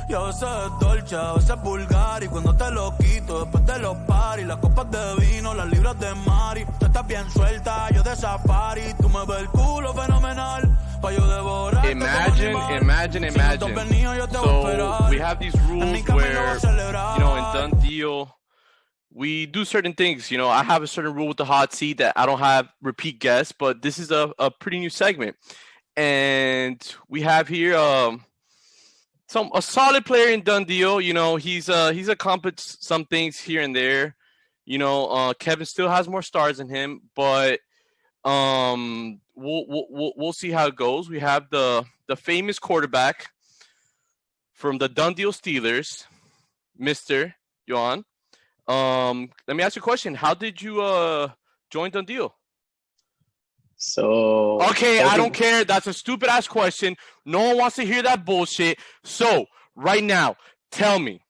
Y a veces es dolce, a veces es vulgar. Y cuando te lo quito, después de los paris, las copas de vino, las libras de Mari. Tú estás bien suelta, yo de safari. Tú me ves el culo fenomenal. Pa' yo devorarte Imagine. So we have these rules where, you know, in done deal, we do certain things. You know, I have a certain rule with the hot seat that I don't have repeat guests, but this is a pretty new segment. And we have here a solid player in done deal. You know, he's accomplished some things here and there. You know, Kevin still has more stars than him, but we'll see how it goes. We have the famous quarterback from the done deal Steelers, Mr. Joan. Let me ask you a question. How did you join done deal? So okay, I don't care. That's a stupid ass question. No one wants to hear that bullshit. So right now, tell me,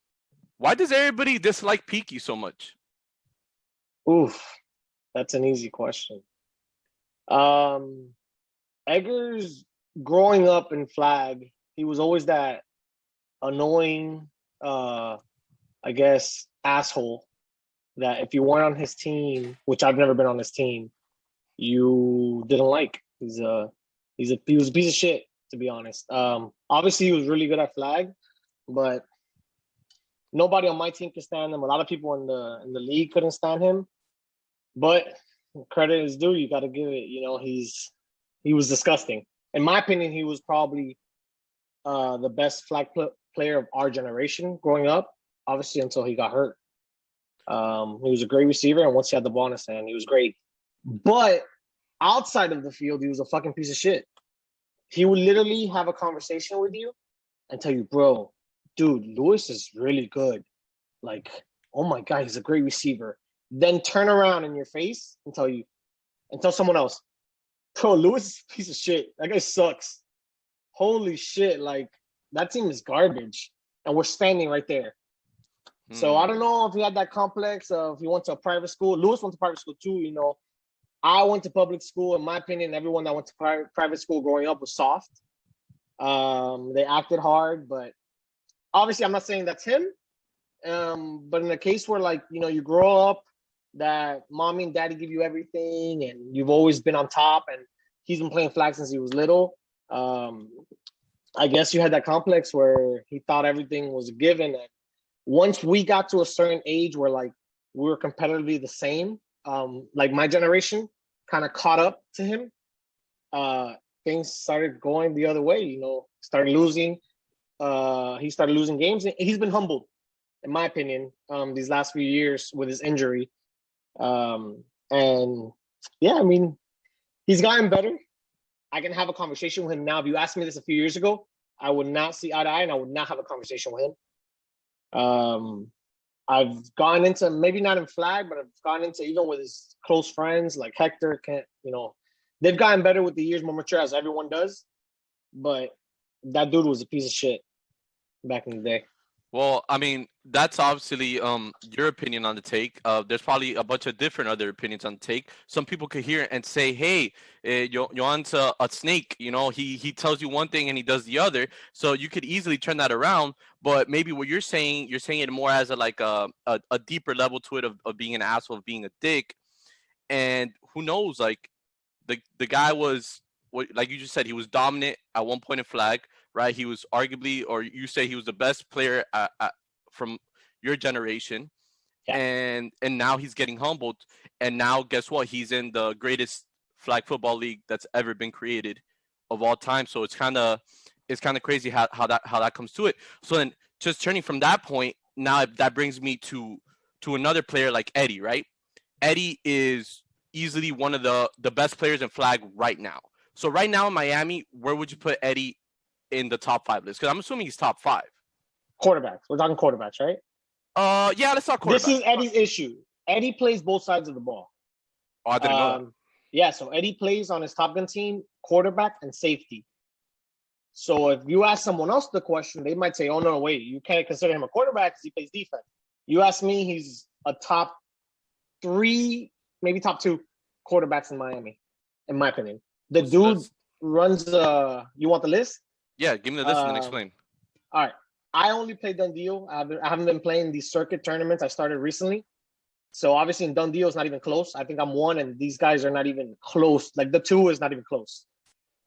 why does everybody dislike Peaky so much? Oof, that's an easy question. Eggers, growing up in flag, he was always that annoying, I guess, asshole that if you weren't on his team, which I've never been on his team, you didn't like. He was a piece of shit, to be honest. Obviously he was really good at flag, but nobody on my team could stand him. A lot of people in the league couldn't stand him. But credit is due, you gotta give it. You know, he was disgusting. In my opinion, he was probably the best flag player of our generation growing up, obviously until he got hurt. He was a great receiver, and once he had the ball in his hand, he was great. But outside of the field, he was a fucking piece of shit. He would literally have a conversation with you and tell you, bro, dude, Lewis is really good. Like, oh my God, he's a great receiver. Then turn around in your face and tell someone else, bro, Lewis is a piece of shit. That guy sucks. Holy shit, like, that team is garbage. And we're standing right there. So I don't know if he had that complex of he went to a private school. Lewis went to private school too, you know. I went to public school. In my opinion, everyone that went to private school growing up was soft. They acted hard, but obviously I'm not saying that's him. But in a case where, like, you know, you grow up that mommy and daddy give you everything and you've always been on top, and he's been playing flag since he was little. I guess you had that complex where he thought everything was a given. And once we got to a certain age where, like, we were competitively the same, like my generation kind of caught up to him, things started going the other way, you know, started losing. He started losing games. And he's been humbled, in my opinion, these last few years with his injury. And yeah, I mean, he's gotten better. I can have a conversation with him now. If you asked me this a few years ago, I would not see eye to eye and I would not have a conversation with him. I've gone into, maybe not in flag, but I've gone into even with his close friends like Hector. You know, they've gotten better with the years, more mature, as everyone does. But that dude was a piece of shit back in the day. Well, I mean, that's obviously your opinion on the take. There's probably a bunch of different other opinions on the take. Some people could hear and say, hey, Joan's a snake. You know, he tells you one thing and he does the other. So you could easily turn that around. But maybe what you're saying it more as a deeper level to it of being an asshole, of being a dick. And who knows, like, the guy was, like you just said, he was dominant at one point in flag. Right, he was arguably, or you say he was the best player from your generation, yeah. And now he's getting humbled, and now guess what? He's in the greatest flag football league that's ever been created of all time. So it's kind of crazy how that comes to it. So then, just turning from that point, now that brings me to another player like Eddie. Right, Eddie is easily one of the best players in flag right now. So right now in Miami, where would you put Eddie in the top 5 list? Because I'm assuming he's top 5. Quarterbacks. We're talking quarterbacks, right? Yeah, let's talk quarterbacks. This is Eddie's issue. Eddie plays both sides of the ball. Oh, I didn't know that. Yeah, so Eddie plays on his Top Gun team, quarterback and safety. So if you ask someone else the question, they might say, oh, no, wait, you can't consider him a quarterback because he plays defense. You ask me, he's a top 3, maybe top 2 quarterbacks in Miami, in my opinion. The dude runs, you want the list? Yeah, give me the list and then explain. All right. I only play Done Deal. I haven't been playing these circuit tournaments. I started recently. So obviously in Done Deal, it's not even close. I think I'm 1, and these guys are not even close. Like the 2 is not even close.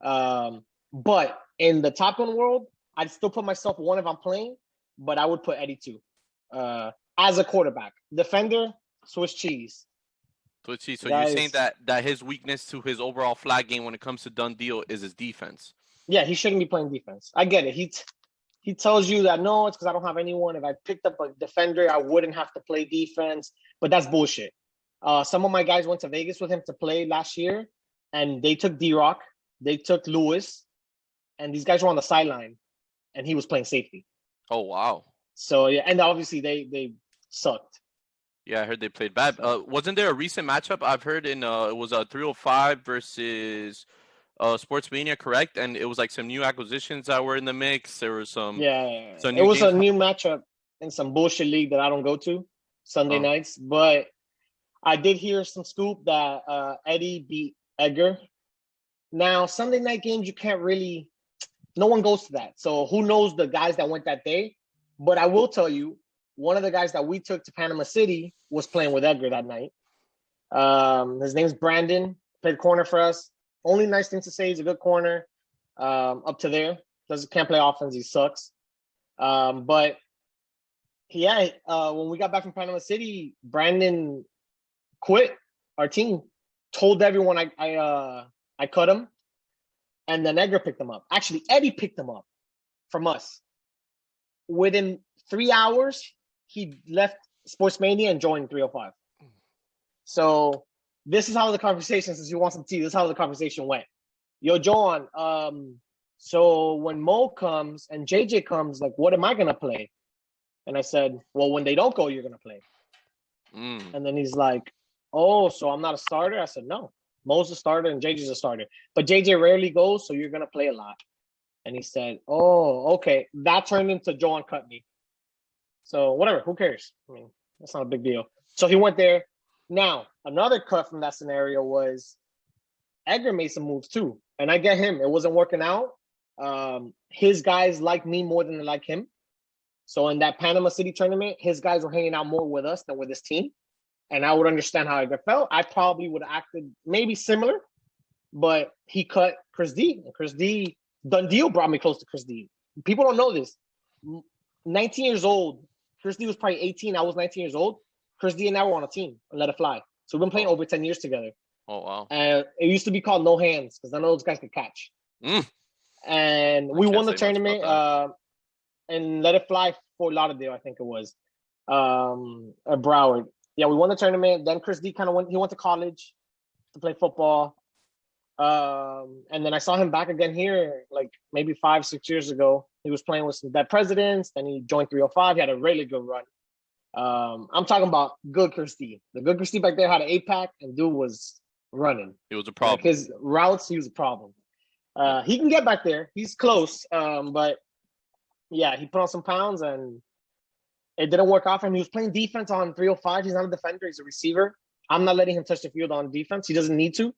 But in the Top Gun world, I'd still put myself 1 if I'm playing, but I would put Eddie 2 as a quarterback. Defender, Swiss cheese. So Guys, you're saying that his weakness to his overall flag game when it comes to Done Deal is his defense. Yeah, he shouldn't be playing defense. I get it. He tells you that, no, it's because I don't have anyone. If I picked up a defender, I wouldn't have to play defense. But that's bullshit. Some of my guys went to Vegas with him to play last year, and they took D-Rock, they took Lewis, and these guys were on the sideline, and he was playing safety. Oh, wow. So, yeah, and obviously they sucked. Yeah, I heard they played bad. Wasn't there a recent matchup I've heard it was a 305 versus Sportsmania, correct? And it was like some new acquisitions that were in the mix. There was some it was a new matchup in some bullshit league that I don't go to Sunday nights. But I did hear some scoop that Eddie beat Edgar. Now, Sunday night games, you can't really – no one goes to that. So who knows the guys that went that day. But I will tell you, one of the guys that we took to Panama City was playing with Edgar that night. His name's Brandon, played corner for us. Only nice thing to say, he's a good corner up to there. Can't play offense, he sucks. But yeah, when we got back from Panama City, Brandon quit our team, told everyone I cut him, and then Edgar picked him up. Actually, Eddie picked him up from us. Within 3 hours, he left Sportsmania and joined 305. So this is how the conversation, since you want some tea, this is how the conversation went. Yo, Joan, so when Mo comes and JJ comes, like, what am I going to play? And I said, well, when they don't go, you're going to play. And then he's like, oh, so I'm not a starter? I said, no. Mo's a starter and JJ's a starter. But JJ rarely goes, so you're going to play a lot. And he said, oh, okay. That turned into Joan cut me. So whatever, who cares? I mean, that's not a big deal. So he went there. Now, another cut from that scenario was Edgar made some moves too. And I get him. It wasn't working out. His guys like me more than they like him. So in that Panama City tournament, his guys were hanging out more with us than with his team. And I would understand how Edgar felt. I probably would have acted maybe similar, but he cut Chris D. And Chris D, Done Deal brought me close to Chris D. People don't know this. 19 years old. Chris D was probably 18. I was 19 years old. Chris D and I were on a team and Let It Fly. So we've been playing over 10 years together. Oh, wow. And it used to be called No Hands because none of those guys could catch. And we won the tournament and Let It Fly for Lauderdale, I think it was. At Broward. Yeah, we won the tournament. Then Chris D kind of went to college to play football. And then I saw him back again here, like maybe 5-6 years ago. He was playing with some Dead Presidents. Then he joined 305. He had a really good run. I'm talking about good Chris D. The good Chris D back there had an 8-pack, and dude was running. It was a problem. Like his routes, he was a problem. He can get back there. He's close. But yeah, he put on some pounds, and it didn't work out for him. He was playing defense on 305. He's not a defender. He's a receiver. I'm not letting him touch the field on defense. He doesn't need to.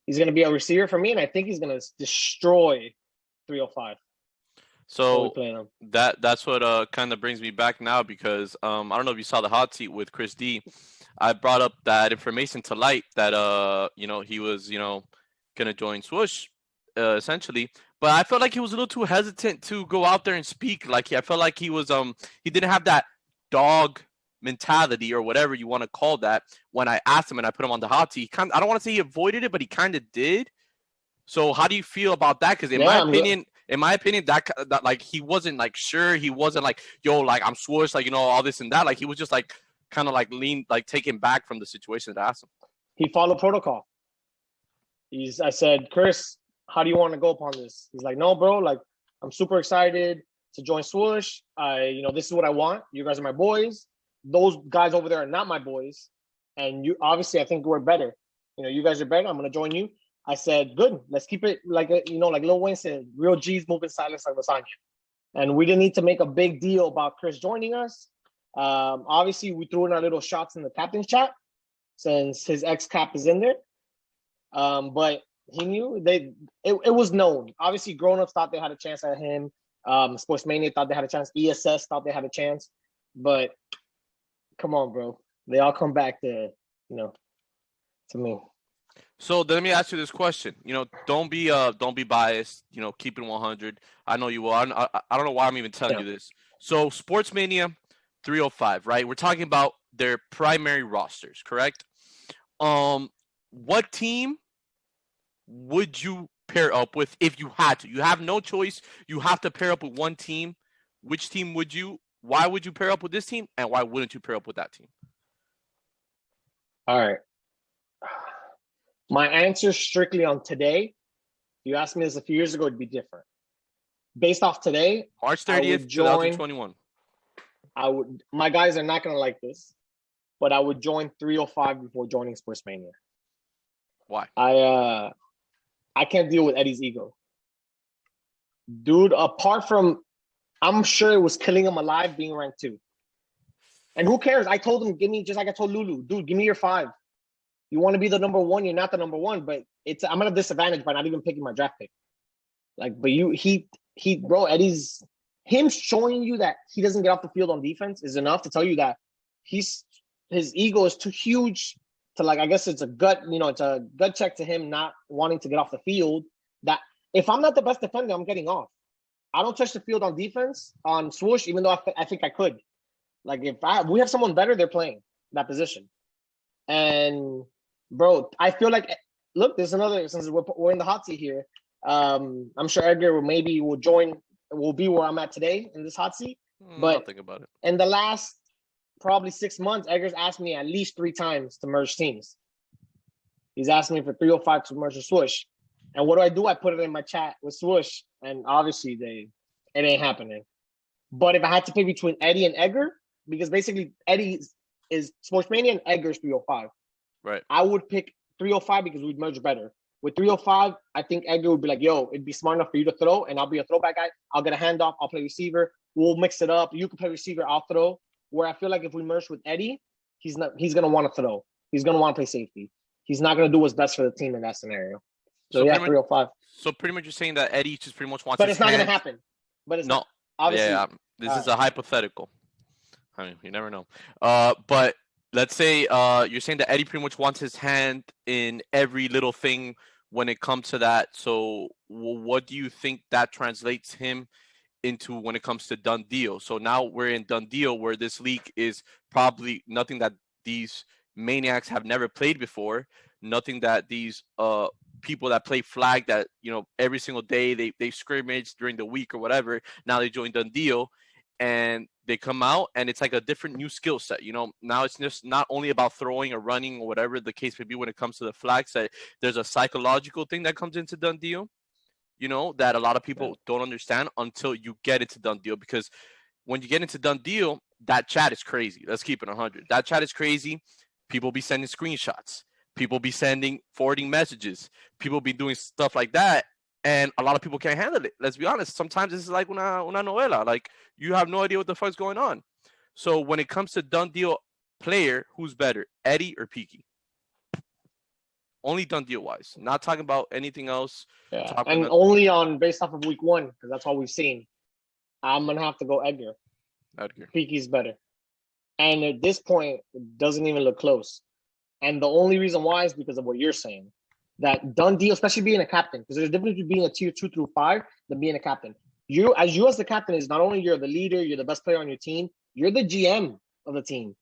He's going to be a receiver for me, and I think he's going to destroy 305. So that's what kind of brings me back now because I don't know if you saw the hot seat with Chris D. I brought up that information to light that he was going to join Swoosh essentially, but I felt like he was a little too hesitant to go out there and speak. Like I felt like he was he didn't have that dog mentality or whatever you want to call that. When I asked him and I put him on the hot seat, I don't want to say he avoided it, but he kind of did. So how do you feel about that? Because in my opinion, that like he wasn't like sure. He wasn't like, yo, like I'm Swoosh, like all this and that. Like he was just like kind of like taken back from the situation that I asked him. He followed protocol. I said, Chris, how do you want to go upon this? He's like, no, bro, like I'm super excited to join Swoosh. This is what I want. You guys are my boys. Those guys over there are not my boys. And you obviously I think we're better. You guys are better. I'm gonna join you. I said, good, let's keep it like Lil Wayne said, real G's moving silence like lasagna. And we didn't need to make a big deal about Chris joining us. Obviously, we threw in our little shots in the captain's chat since his ex-cap is in there. But he knew it was known. Obviously, grown-ups thought they had a chance at him. Sports Mania thought they had a chance. ESS thought they had a chance. But come on, bro. They all come back to me. So let me ask you this question. Don't be biased. Keep it 100. I know you will. I don't know why I'm even telling you this. So Sportsmania 305, right? We're talking about their primary rosters, correct? What team would you pair up with if you had to? You have no choice. You have to pair up with one team. Which team would you? Why would you pair up with this team, and why wouldn't you pair up with that team? All right. My answer strictly on today. If you asked me this a few years ago, it'd be different. Based off today, March 30th, 2021. My guys are not going to like this, but I would join 305 before joining Sports Mania. Why? I can't deal with Eddie's ego. Dude, apart from, I'm sure it was killing him alive being ranked 2. And who cares? I told him, just like I told Lulu, dude, give me your 5. You want to be the number 1, you're not the number 1, but I'm at a disadvantage by not even picking my draft pick. Bro, him showing you that he doesn't get off the field on defense is enough to tell you that his ego is too huge to, I guess it's a gut check to him not wanting to get off the field. That if I'm not the best defender, I'm getting off. I don't touch the field on defense on swoosh, even though I think I could. If we have someone better, they're playing that position. And bro, I feel like, look, there's another, since we're in the hot seat here. I'm sure Edgar will be where I'm at today in this hot seat. But I'll think about it. In the last probably 6 months, Edgar's asked me at least 3 times to merge teams. He's asked me for 305 to merge with Swoosh. And what do? I put it in my chat with Swoosh, and obviously it ain't happening. But if I had to pick between Eddie and Edgar, because basically Eddie is Sportsmania and Edgar's 305. Right. I would pick 305 because we'd merge better. With 305, I think Edgar would be like, yo, it'd be smart enough for you to throw, and I'll be a throwback guy. I'll get a handoff. I'll play receiver. We'll mix it up. You can play receiver. I'll throw. Where I feel like if we merge with Eddie, he's going to want to throw. He's going to want to play safety. He's not going to do what's best for the team in that scenario. So yeah, 305. So pretty much you're saying that Eddie just pretty much wants But it's not going to happen. But it's not. Obviously. Yeah, this is a hypothetical. I mean, you never know. But let's say you're saying that Eddie pretty much wants his hand in every little thing when it comes to that. So what do you think that translates him into when it comes to done deal? So now we're in done deal where this league is probably nothing that these maniacs have never played before, nothing that these people that play flag that every single day they scrimmage during the week or whatever, now they join done deal and they come out and it's like a different new skill set. Now it's just not only about throwing or running or whatever the case may be when it comes to the flag set. There's a psychological thing that comes into done deal, that a lot of people don't understand until you get into done deal, because when you get into done deal, that chat is crazy. Let's keep it 100. That chat is crazy. People be sending screenshots. People be forwarding messages. People be doing stuff like that. And a lot of people can't handle it. Let's be honest. Sometimes this is like una novela. Like, you have no idea what the fuck's going on. So when it comes to done deal player, who's better, Eddie or Peaky? Only done deal wise. Not talking about anything else. Yeah. And only based off of week 1, because that's all we've seen. I'm going to have to go Edgar. Peaky's better. And at this point, it doesn't even look close. And the only reason why is because of what you're saying. That done deal, especially being a captain, because there's a difference between being a tier 2 through 5 than being a captain. You as the captain is not only you're the leader, you're the best player on your team, you're the GM of the team.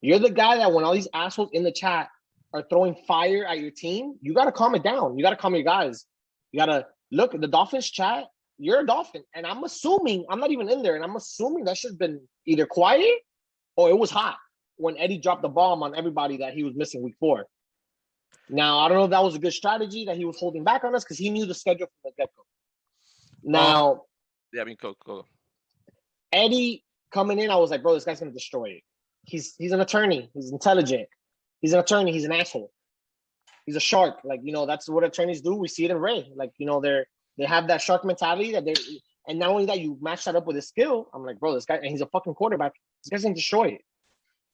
You're the guy that when all these assholes in the chat are throwing fire at your team, you got to calm it down. You got to calm your guys. You got to look at the Dolphins chat. You're a Dolphin. And I'm assuming, I'm not even in there, and I'm assuming that shit's been either quiet or it was hot when Eddie dropped the bomb on everybody that he was missing week 4. Now, I don't know if that was a good strategy that he was holding back on us because he knew the schedule from the get-go. Now, go. Eddie coming in, I was like, bro, this guy's going to destroy it. He's an attorney. He's intelligent. He's an attorney. He's an asshole. He's a shark. That's what attorneys do. We see it in Ray. They have that shark mentality and not only that, you match that up with his skill. I'm like, bro, this guy, and he's a fucking quarterback. This guy's going to destroy it.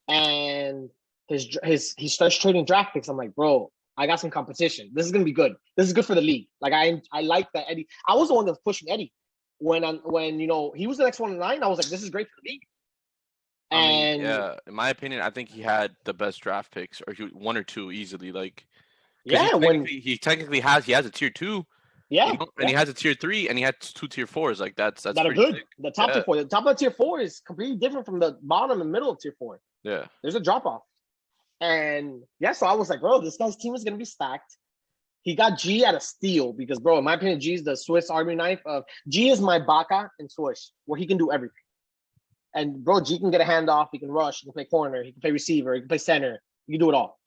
And he starts trading draft picks. I'm like, bro, I got some competition. This is gonna be good. This is good for the league. I like that Eddie. I was the one that was pushing Eddie. when he was the next one in line, I was like, this is great for the league. And in my opinion, I think he had the best draft picks, or one or two easily. Like, he technically has a tier 2. Yeah, and he has a tier 3, and he had 2 tier 4s. Like that's that are good. Sick. The top tier 4, the top of tier 4 is completely different from the bottom and middle of tier 4. Yeah, there's a drop off, and so I was like, bro, this guy's team is gonna be stacked. He got G at a steal because, bro, in my opinion, G is the Swiss Army knife. G is my Baka in Swiss, where he can do everything. And bro, G can get a handoff. He can rush. He can play corner. He can play receiver. He can play center. He can do it all.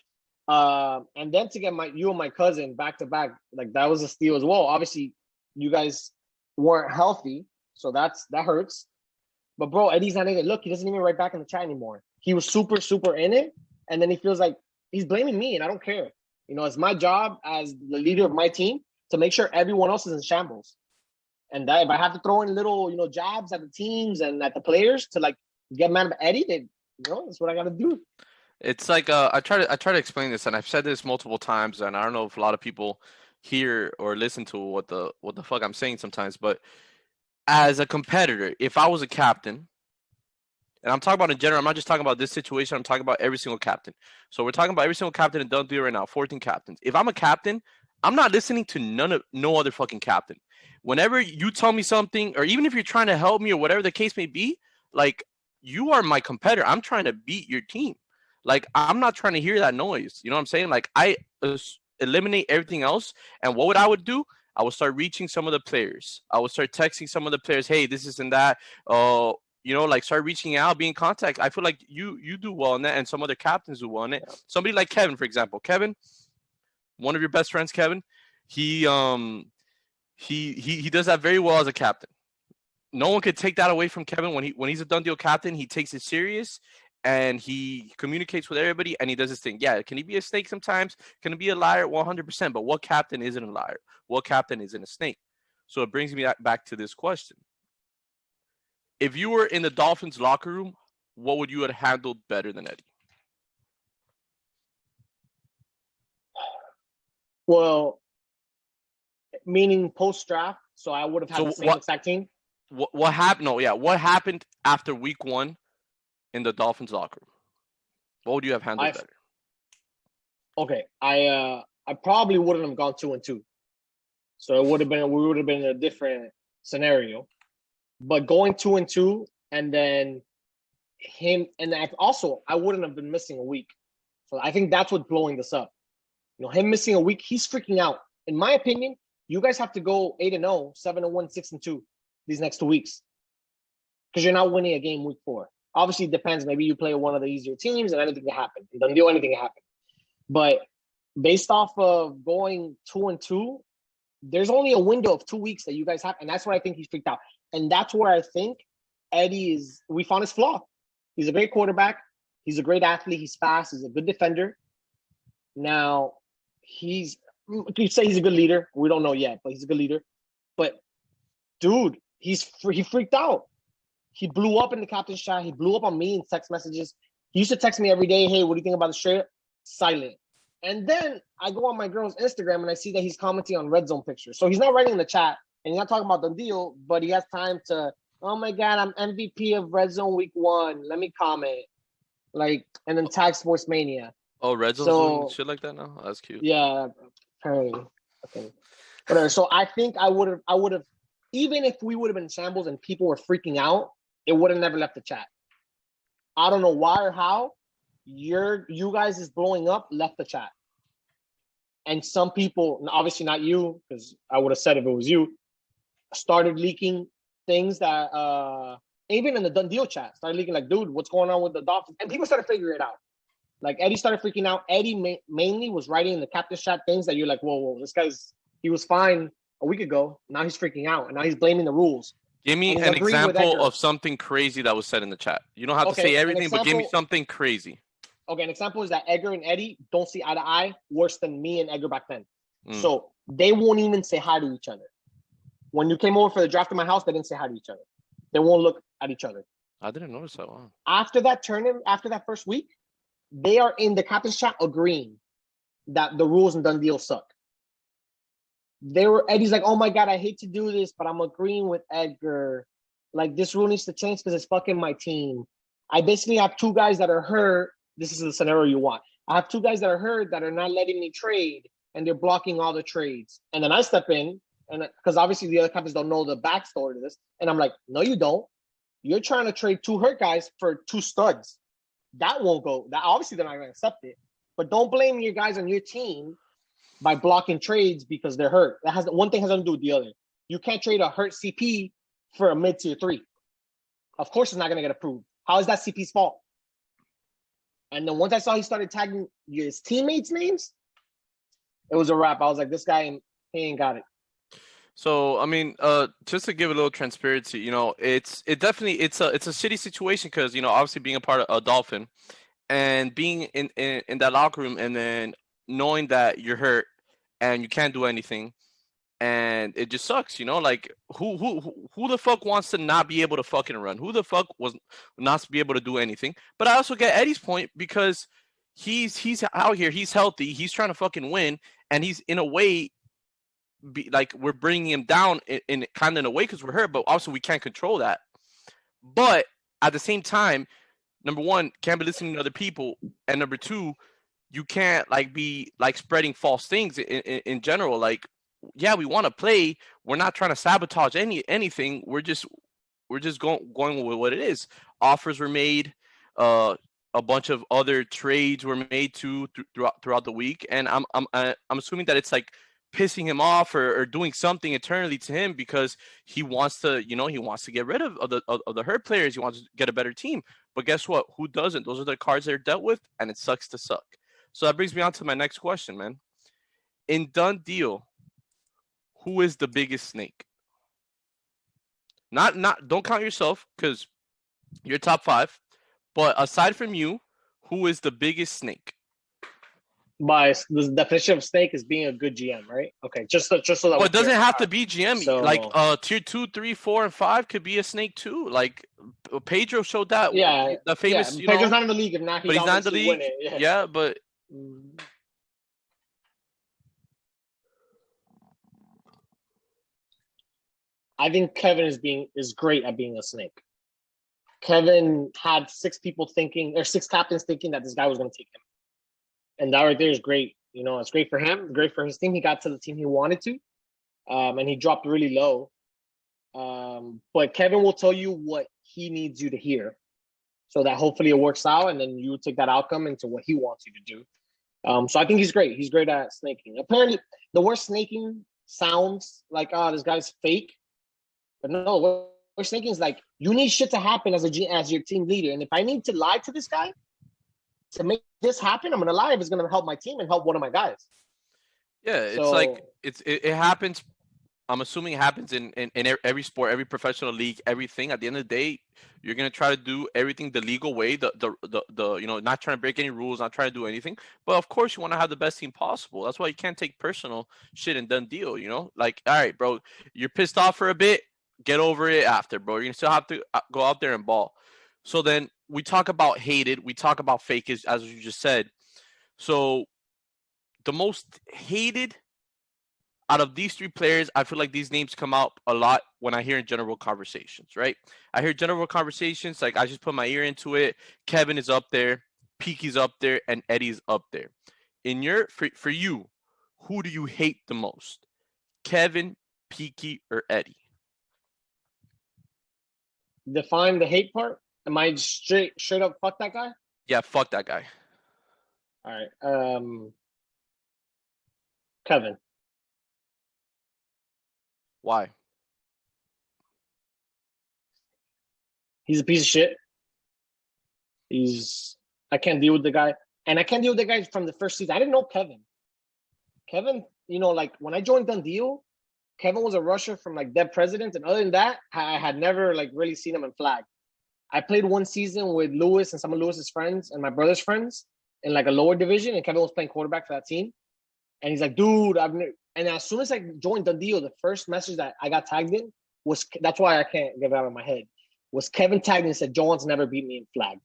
And then to get you and my cousin back to back, like that was a steal as well. Obviously, you guys weren't healthy, so that hurts. But bro, Eddie's not in it. Look, he doesn't even write back in the chat anymore. He was super, super in it, and then he feels like he's blaming me, and I don't care. It's my job as the leader of my team to make sure everyone else is in shambles. And that if I have to throw in little, jabs at the teams and at the players to like get mad at Eddie, then that's what I got to do. It's like I try to explain this, and I've said this multiple times, and I don't know if a lot of people hear or listen to what the fuck I'm saying sometimes. But as a competitor, if I was a captain, and I'm talking about in general, I'm not just talking about this situation. I'm talking about every single captain. So we're talking about every single captain in Done Deal right now. 14 captains. If I'm a captain, I'm not listening to no other fucking captain. Whenever you tell me something, or even if you're trying to help me or whatever the case may be, like, you are my competitor. I'm trying to beat your team. Like, I'm not trying to hear that noise. You know what I'm saying? Like, I eliminate everything else. And what I would do? I would start reaching some of the players. I would start texting some of the players, hey, this and that. Like start reaching out, be in contact. I feel like you do well in that, and some other captains do well in it. Somebody like Kevin, for example. Kevin, one of your best friends, Kevin, he does that very well as a captain. No one could take that away from Kevin. When he's a Done Deal captain, he takes it serious and he communicates with everybody and he does his thing. Yeah, can he be a snake sometimes? Can he be a liar? 100%. But what captain isn't a liar? What captain isn't a snake? So it brings me back to this question. If you were in the Dolphins locker room, what would you have handled better than Eddie? Well, meaning post-draft, so I would have had the same exact team? What happened? No, yeah. What happened after week 1 in the Dolphins locker room? What would you have handled better? Okay, I probably wouldn't have gone 2-2. So we would have been in a different scenario. But going 2-2, and then him, and also I wouldn't have been missing a week. So I think that's what's blowing this up. Him missing a week, he's freaking out. In my opinion, you guys have to go 8-0, 7-1, 6-2 these next 2 weeks, because you're not winning a game week 4. Obviously, it depends. Maybe you play one of the easier teams, and anything can happen. It doesn't do anything can happen. But based off of going 2-2, there's only a window of 2 weeks that you guys have, and that's why I think he's freaked out. And that's where I think Eddie we found his flaw. He's a great quarterback. He's a great athlete. He's fast. He's a good defender. Now, you say he's a good leader. We don't know yet, but he's a good leader. But, dude, he freaked out. He blew up in the captain's chat. He blew up on me in text messages. He used to text me every day, hey, what do you think about the shirt? Silent. And then I go on my girl's Instagram and I see that he's commenting on red zone pictures. So he's not writing in the chat and he's not talking about the deal, but he has time to, oh my God, I'm MVP of red zone week 1. Let me comment. And then tag Sports Mania. Oh, red zone shit like that now? Oh, that's cute. Yeah, apparently. Okay. Whatever. So I think I would have, even if we would have been in shambles and people were freaking out, it would have never left the chat. I don't know why or how. You guys is blowing up left the chat. And some people, obviously not you, because I would have said if it was you, started leaking things that even in the Done Deal chat, started leaking like, dude, what's going on with the Dolphins? And people started figuring it out. Like Eddie started freaking out. Eddie mainly was writing in the captain's chat things that you're like, whoa, this he was fine a week ago. Now he's freaking out. And now he's blaming the rules. Give me an example of something crazy that was said in the chat. You don't have to say everything, but give me something crazy. Okay, an example is that Edgar and Eddie don't see eye to eye worse than me and Edgar back then. So they won't even say hi to each other. When you came over for the draft in my house, they didn't say hi to each other. They won't look at each other. I didn't notice that. Wow. After that tournament, after that first week, they are in the captain's chat agreeing that the rules and Done Deal suck. Eddie's like, oh my God, I hate to do this, but I'm agreeing with Edgar. Like, this rule needs to change because it's fucking my team. I basically have two guys that are hurt. This is the scenario you want. I have two guys that are hurt that are not letting me trade, and they're blocking all the trades. And then I step in, and because obviously the other captains don't know the backstory to this, and I'm like, no, you don't. You're trying to trade two hurt guys for two studs. That won't go. That obviously they're not going to accept it. But don't blame your guys on your team by blocking trades because they're hurt. That has one thing has nothing to do with the other. You can't trade a hurt CP for a mid-tier 3. Of course, it's not going to get approved. How is that CP's fault? And then once I saw he started tagging his teammates' names, it was a wrap. I was like, this guy, he ain't got it. So I mean, just to give a little transparency, it's a shitty situation because obviously being a part of a Dolphin and being in that locker room and then knowing that you're hurt and you can't do anything and it just sucks, like who the fuck wants to not be able to fucking run? Who the fuck was not to be able to do anything? But I also get Eddie's point because he's out here, he's healthy, he's trying to fucking win, and he's in a way like we're bringing him down in kind of in a way because we're hurt, but also we can't control that. But at the same time, number one, can't be listening to other people, and number two, you can't like be like spreading false things in general. Like, yeah, we want to play. We're not trying to sabotage anything. We're just going with what it is. Offers were made. A bunch of other trades were made throughout the week, and I'm assuming that it's like pissing him off or doing something internally to him because he wants to get rid of the hurt players. He wants to get a better team. But guess what? Who doesn't? Those are the cards they're dealt with, and it sucks to suck. So that brings me on to my next question, man. In done deal, who is the biggest snake? Not don't count yourself because you're top 5. But aside from you, who is the biggest snake? By the definition of snake is being a good GM, right? Okay, just so that. Well, it doesn't have to be GM. So, like tier 2, 3, 4, and 5 could be a snake too. Like Pedro showed that. Yeah, the famous. Yeah. Pedro's not in the league, if not, but he's not in the league. Yeah, but. I think Kevin is great at being a snake. Kevin had 6 captains thinking that this guy was going to take him. And that right there is great. It's great for him, great for his team. He got to the team he wanted to, and he dropped really low. But Kevin will tell you what he needs you to hear so that hopefully it works out, and then you take that outcome into what he wants you to do. So I think he's great. He's great at snaking. Apparently, the word snaking sounds like, this guy's fake. But no, what snaking is like, you need shit to happen as your team leader. And if I need to lie to this guy to make this happen, I'm going to lie if it's going to help my team and help one of my guys. Yeah, it's like it happens. I'm assuming it happens in every sport, every professional league, everything. At the end of the day, you're gonna try to do everything the legal way, the not trying to break any rules, not trying to do anything. But of course, you want to have the best team possible. That's why you can't take personal shit and done deal. Like, all right, bro, you're pissed off for a bit, get over it after, bro. You're gonna still have to go out there and ball. So then we talk about hated, we talk about fake, as you just said. So the most hated out of these 3 players, I feel like these names come out a lot when I hear in general conversations, right? I hear general conversations, like I just put my ear into it. Kevin is up there, Peaky's up there, and Eddie's up there. For you, who do you hate the most? Kevin, Peaky, or Eddie? Define the hate part. Am I straight up fuck that guy? Yeah, fuck that guy. All right. Kevin. Why? He's a piece of shit. I can't deal with the guy. And I can't deal with the guy from the first season. I didn't know Kevin. Kevin, like when I joined Done Deal, Kevin was a rusher from like Dead Presidents. And other than that, I had never like really seen him in flag. I played one season with Lewis and some of Lewis's friends and my brother's friends in like a lower division. And Kevin was playing quarterback for that team. And he's like, dude, and as soon as I joined the deal, the first message that I got tagged in was, that's why I can't get it out of my head, was Kevin tagged in and said, Joan's never beat me in flag.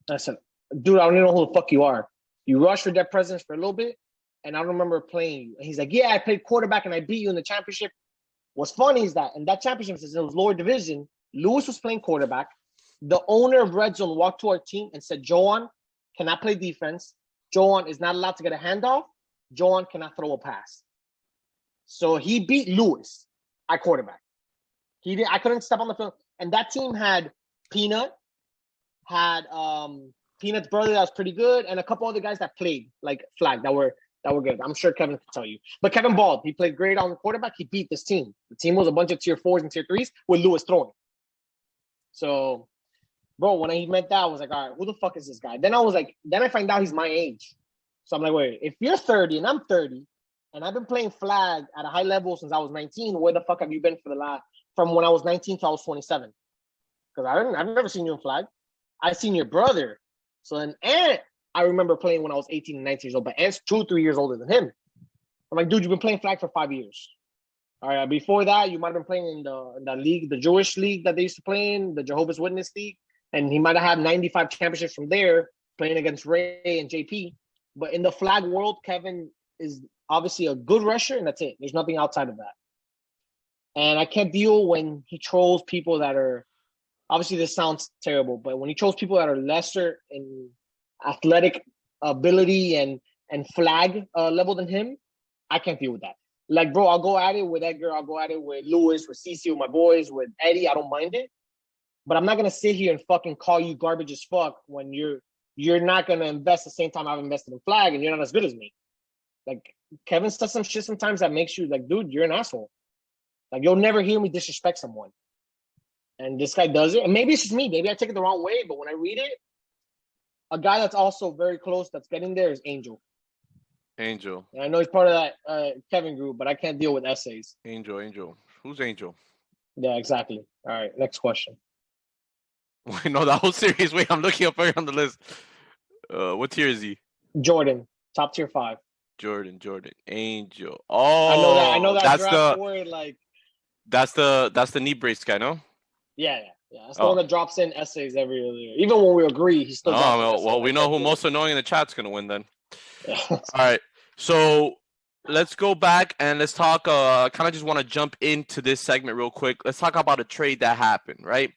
I said, dude, I don't even know who the fuck you are. You rushed for Dead Presidents for a little bit, and I don't remember playing you. And he's like, yeah, I played quarterback and I beat you in the championship. What's funny is that in that championship, since it was lower division, Lewis was playing quarterback. The owner of Red Zone walked to our team and said, Joan cannot play defense. Joan is not allowed to get a handoff. Joan cannot throw a pass. So he beat Lewis at quarterback. I couldn't step on the field. And that team had Peanut, had Peanut's brother that was pretty good, and a couple other guys that played like flag that were good. I'm sure Kevin could tell you. But Kevin Bald, he played great on the quarterback. He beat this team. The team was a bunch of tier 4s and tier 3s with Lewis throwing. So, bro, when he meant that, I was like, all right, who the fuck is this guy? Then I find out he's my age. So I'm like, wait, if you're 30 and I'm 30, and I've been playing flag at a high level since I was 19, where the fuck have you been from when I was 19 to I was 27? Because I've never seen you in flag. I've seen your brother. So then Ant, I remember playing when I was 18 and 19 years old, but Ant's 2 or 3 years older than him. I'm like, dude, you've been playing flag for 5 years. All right, before that, you might have been playing in the league, the Jewish league that they used to play in, the Jehovah's Witness league, and he might have had 95 championships from there, playing against Ray and JP. But in the flag world, Kevin is obviously a good rusher, and that's it. There's nothing outside of that. And I can't deal when he trolls people that are, obviously this sounds terrible, but when he trolls people that are lesser in athletic ability and flag level than him, I can't deal with that. Like, bro, I'll go at it with Edgar. I'll go at it with Lewis, with CC, with my boys, with Eddie. I don't mind it. But I'm not going to sit here and fucking call you garbage as fuck when you're not going to invest the same time I've invested in flag and you're not as good as me. Like, Kevin says some shit sometimes that makes you like, dude, you're an asshole. Like, you'll never hear me disrespect someone. And this guy does it. And maybe it's just me. Maybe I take it the wrong way. But when I read it, a guy that's also very close that's getting there is Angel. Angel. And I know he's part of that Kevin group, but I can't deal with essays. Angel. Who's Angel? Yeah, exactly. All right, next question. Wait, no, that was serious. Wait, I'm looking up on the list. What tier is he? Jordan, top tier 5. Jordan. Angel. Oh, I know that that's draft word, like that's the knee brace guy, no? Yeah. That's the one that drops in essays every other year. Even when we agree, he still drops well, we know who most annoying in the chat's gonna win then. Yeah. All right. So let's go back and let's talk. Kind of just want to jump into this segment real quick. Let's talk about a trade that happened, right?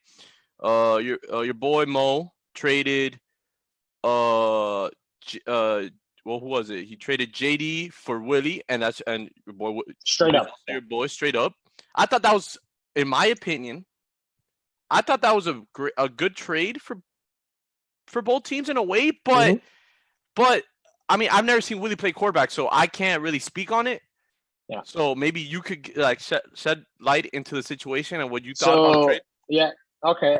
Your boy Mo traded. Well, who was it? He traded JD for Willie, and your boy straight up. Your boy straight up. I thought that was, in my opinion, a good trade for both teams in a way, but. I mean, I've never seen Willie play quarterback, so I can't really speak on it. Yeah. So maybe you could like shed light into the situation and what you thought about the trade. Yeah. Okay.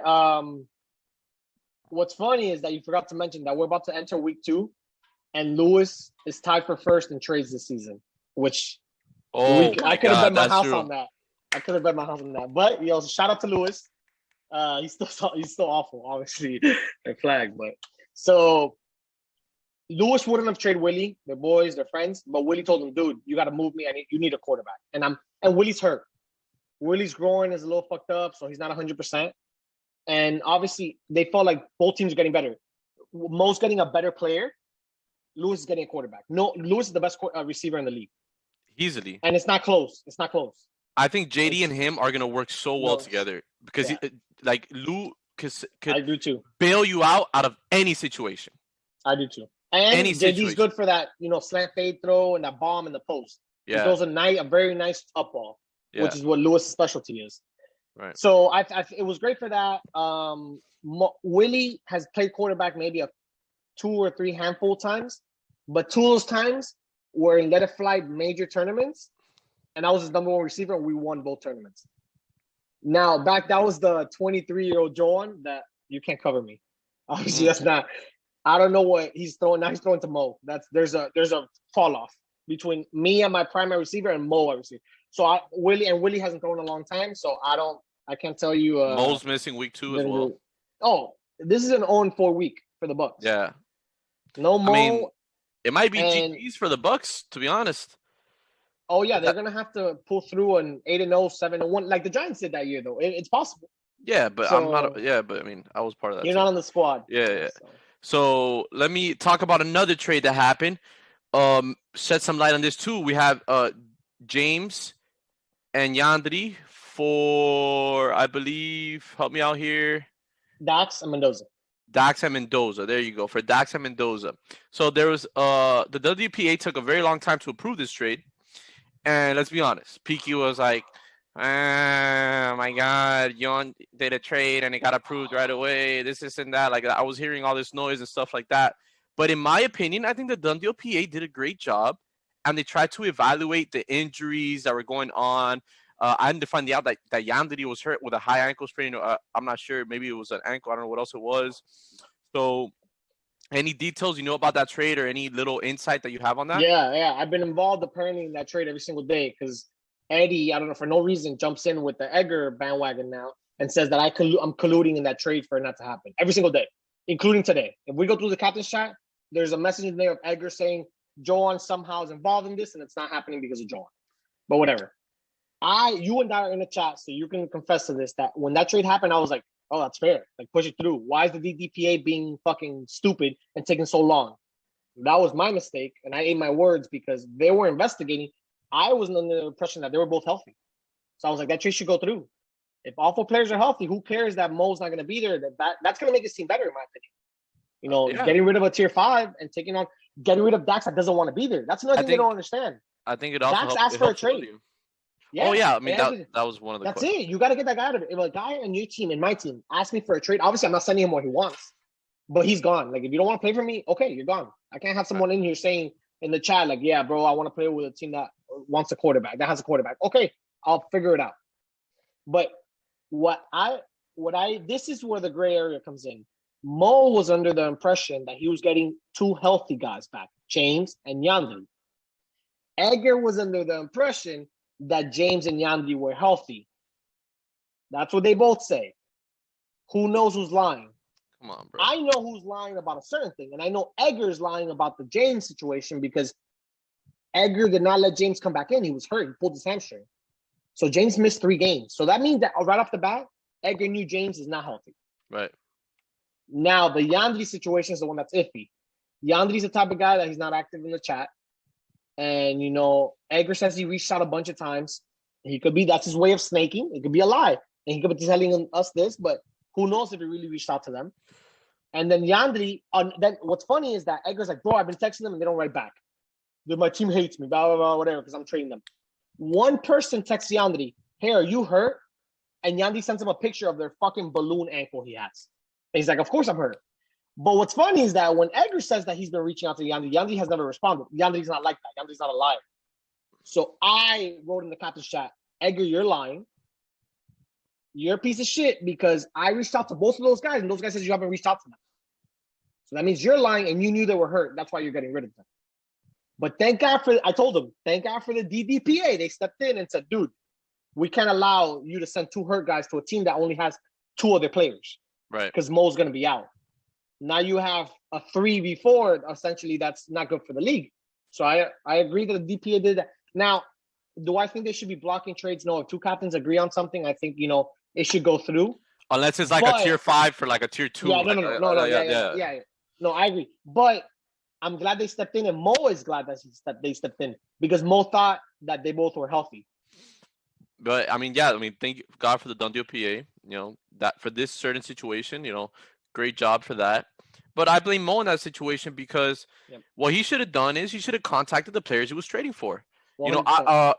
What's funny is that you forgot to mention that we're about to enter week 2, and Lewis is tied for first in trades this season. Which I could have bet my house on that. But shout out to Lewis. He's still awful, obviously, at flag. But so. Lewis wouldn't have traded Willie. They're boys, they're friends. But Willie told him, dude, you got to move me. You need a quarterback. And Willie's hurt. Willie's groin is a little fucked up, so he's not 100%. And obviously, they felt like both teams are getting better. Mo's getting a better player. Lewis is getting a quarterback. No, Lewis is the best receiver in the league. Easily. And it's not close. I think JD and him are going to work so well together. Because, Lou could I do too. Bail you out of any situation. I do too. And JD's good for that, slant fade throw and that bomb in the post. Yeah. He throws a very nice up ball, which is what Lewis' specialty is. Right. So it was great for that. Willie has played quarterback maybe 2 or 3 handful times, but 2 of those times were in Let It Fly major tournaments, and I was his number 1 receiver, and we won both tournaments. Now, that was the 23-year-old Joan that you can't cover me. Obviously, that's not. I don't know what he's throwing. Now he's throwing to Mo. There's a fall off between me and my primary receiver and Mo, obviously. So Willie hasn't thrown in a long time, so I can't tell you. Mo's missing week 2 as well. Oh, this is an 0-4 week for the Bucks. Yeah. No Mo. I mean, it might be GGs for the Bucks, to be honest. Oh yeah, they're gonna have to pull through an 8-0, 7-1, like the Giants did that year, though. It's possible. Yeah, but I'm not. Yeah, but I mean, I was part of that. You're not on the squad. Yeah. So let me talk about another trade that happened. shed some light on this too. We have James and Yandri for, I believe, help me out here. Dax and Mendoza. Dax and Mendoza. There you go. For Dax and Mendoza. So there was the WPA took a very long time to approve this trade. And let's be honest, Piki was like, oh my God, Yon did a trade and it got approved right away. This and that. Like, I was hearing all this noise and stuff like that. But in my opinion, I think the WPA did a great job. And they tried to evaluate the injuries that were going on. I ended up finding out that Yandri was hurt with a high ankle sprain. I'm not sure. Maybe it was an ankle. I don't know what else it was. So, any details you know about that trade or any little insight that you have on that? Yeah. I've been involved apparently in that trade every single day because Eddie, I don't know, for no reason, jumps in with the Edgar bandwagon now and says that I'm colluding in that trade for it not to happen every single day, including today. If we go through the captain's chat, there's a message in there of Edgar saying Joan somehow is involved in this and it's not happening because of Joan. But whatever. You and I are in the chat, so you can confess to this, that when that trade happened, I was like, oh, that's fair. Like, push it through. Why is the DDPA being fucking stupid and taking so long? That was my mistake, and I ate my words because they were investigating. I was under the impression that they were both healthy. So I was like, that trade should go through. If all four players are healthy, who cares that Mo's not going to be there? That's going to make this team better, in my opinion. You know, getting rid of a tier 5 and getting rid of Dax that doesn't want to be there. That's another thing they don't understand. I think it also Dax asked for a trade. Yeah, I mean, that was one of the That's questions. it. You got to get that guy out of it. If a guy on your team and my team asks me for a trade, obviously I'm not sending him what he wants, but he's gone. Like, if you don't want to play for me, okay, you're gone. I can't have someone in here saying in the chat, like, yeah, bro, I want to play with a team that wants a quarterback, that has a quarterback. Okay, I'll figure it out. But this is where the gray area comes in. Mo was under the impression that he was getting 2 healthy guys back, James and Yandri. Edgar was under the impression that James and Yandri were healthy. That's what they both say. Who knows who's lying? Come on, bro. I know who's lying about a certain thing, and I know Edgar's lying about the James situation because Edgar did not let James come back in. He was hurt. He pulled his hamstring. So James missed 3 games. So that means that right off the bat, Edgar knew James is not healthy. Right. Now, the Yandri situation is the one that's iffy. Yandri's the type of guy that he's not active in the chat. And, you know, Edgar says he reached out a bunch of times. That's his way of snaking. It could be a lie. And he could be telling us this, but who knows if he really reached out to them. And then Yandri, then what's funny is that Edgar's like, bro, I've been texting them and they don't write back. My team hates me, blah, blah, blah, whatever, because I'm trading them. One person texts Yandri, hey, are you hurt? And Yandri sends him a picture of their fucking balloon ankle he has. And he's like, of course I'm hurt. But what's funny is that when Edgar says that he's been reaching out to Yandri, Yandri has never responded. Yandri's not like that. Yandri's not a liar. So I wrote in the captain's chat, Edgar, you're lying. You're a piece of shit because I reached out to both of those guys, and those guys said you haven't reached out to them. So that means you're lying, and you knew they were hurt. That's why you're getting rid of them. But thank God for the DDPA. They stepped in and said, dude, we can't allow you to send 2 hurt guys to a team that only has 2 other players. Right. Because Mo's going to be out. Now you have a 3v4, essentially, that's not good for the league. So I agree that the DPA did that. Now, do I think they should be blocking trades? No, if 2 captains agree on something, I think, you know, it should go through. Unless it's like a tier 5 for like a tier 2. Yeah, no. Yeah. No, I agree. But I'm glad they stepped in, and Mo is glad that they stepped in because Mo thought that they both were healthy. But I mean, thank God for the WPA. You know, that for this certain situation, you know, great job for that. But I blame Mo in that situation because what he should have done is he should have contacted the players he was trading for. 100%. You know,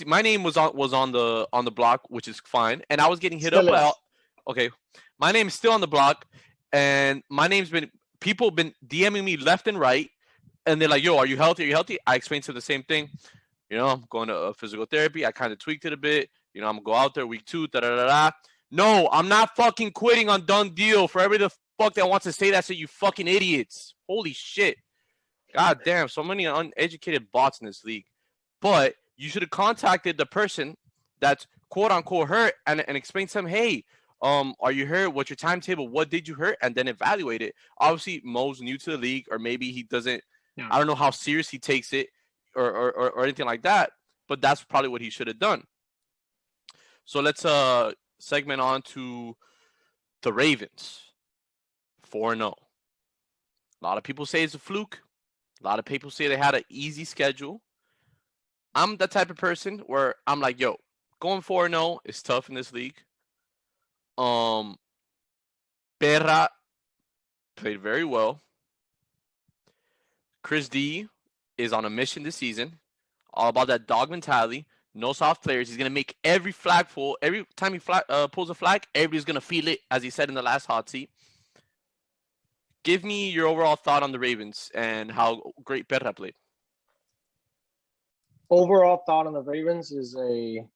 my name was on the block, which is fine, and I was getting hit still up. Okay, my name is still on the block, and my name's been people have been DMing me left and right, and they're like, "Yo, are you healthy? Are you healthy?" I explained to them the same thing. You know, I'm going to physical therapy. I kind of tweaked it a bit. You know, I'm gonna go out there week 2. No, I'm not fucking quitting on done deal. For every the fuck that wants to say that, so you fucking idiots. Holy shit. God damn, so many uneducated bots in this league. But you should have contacted the person that's quote unquote hurt and explained to them, hey, are you hurt? What's your timetable? What did you hurt? And then evaluate it. Obviously, Mo's new to the league, or maybe he doesn't. Yeah. I don't know how serious he takes it, or anything like that. But that's probably what he should have done. So let's segment on to the Ravens. 4-0. A lot of people say it's a fluke. A lot of people say they had an easy schedule. I'm the type of person where I'm like, yo, going 4-0 is tough in this league. Perra played very well. Chris D is on a mission this season, all about that dog mentality. No soft players. He's gonna make every flag full. Every time he pulls a flag, everybody's gonna feel it, as he said in the last hot seat. Give me your overall thought on the Ravens and how great Perra played. Overall thought on the Ravens is a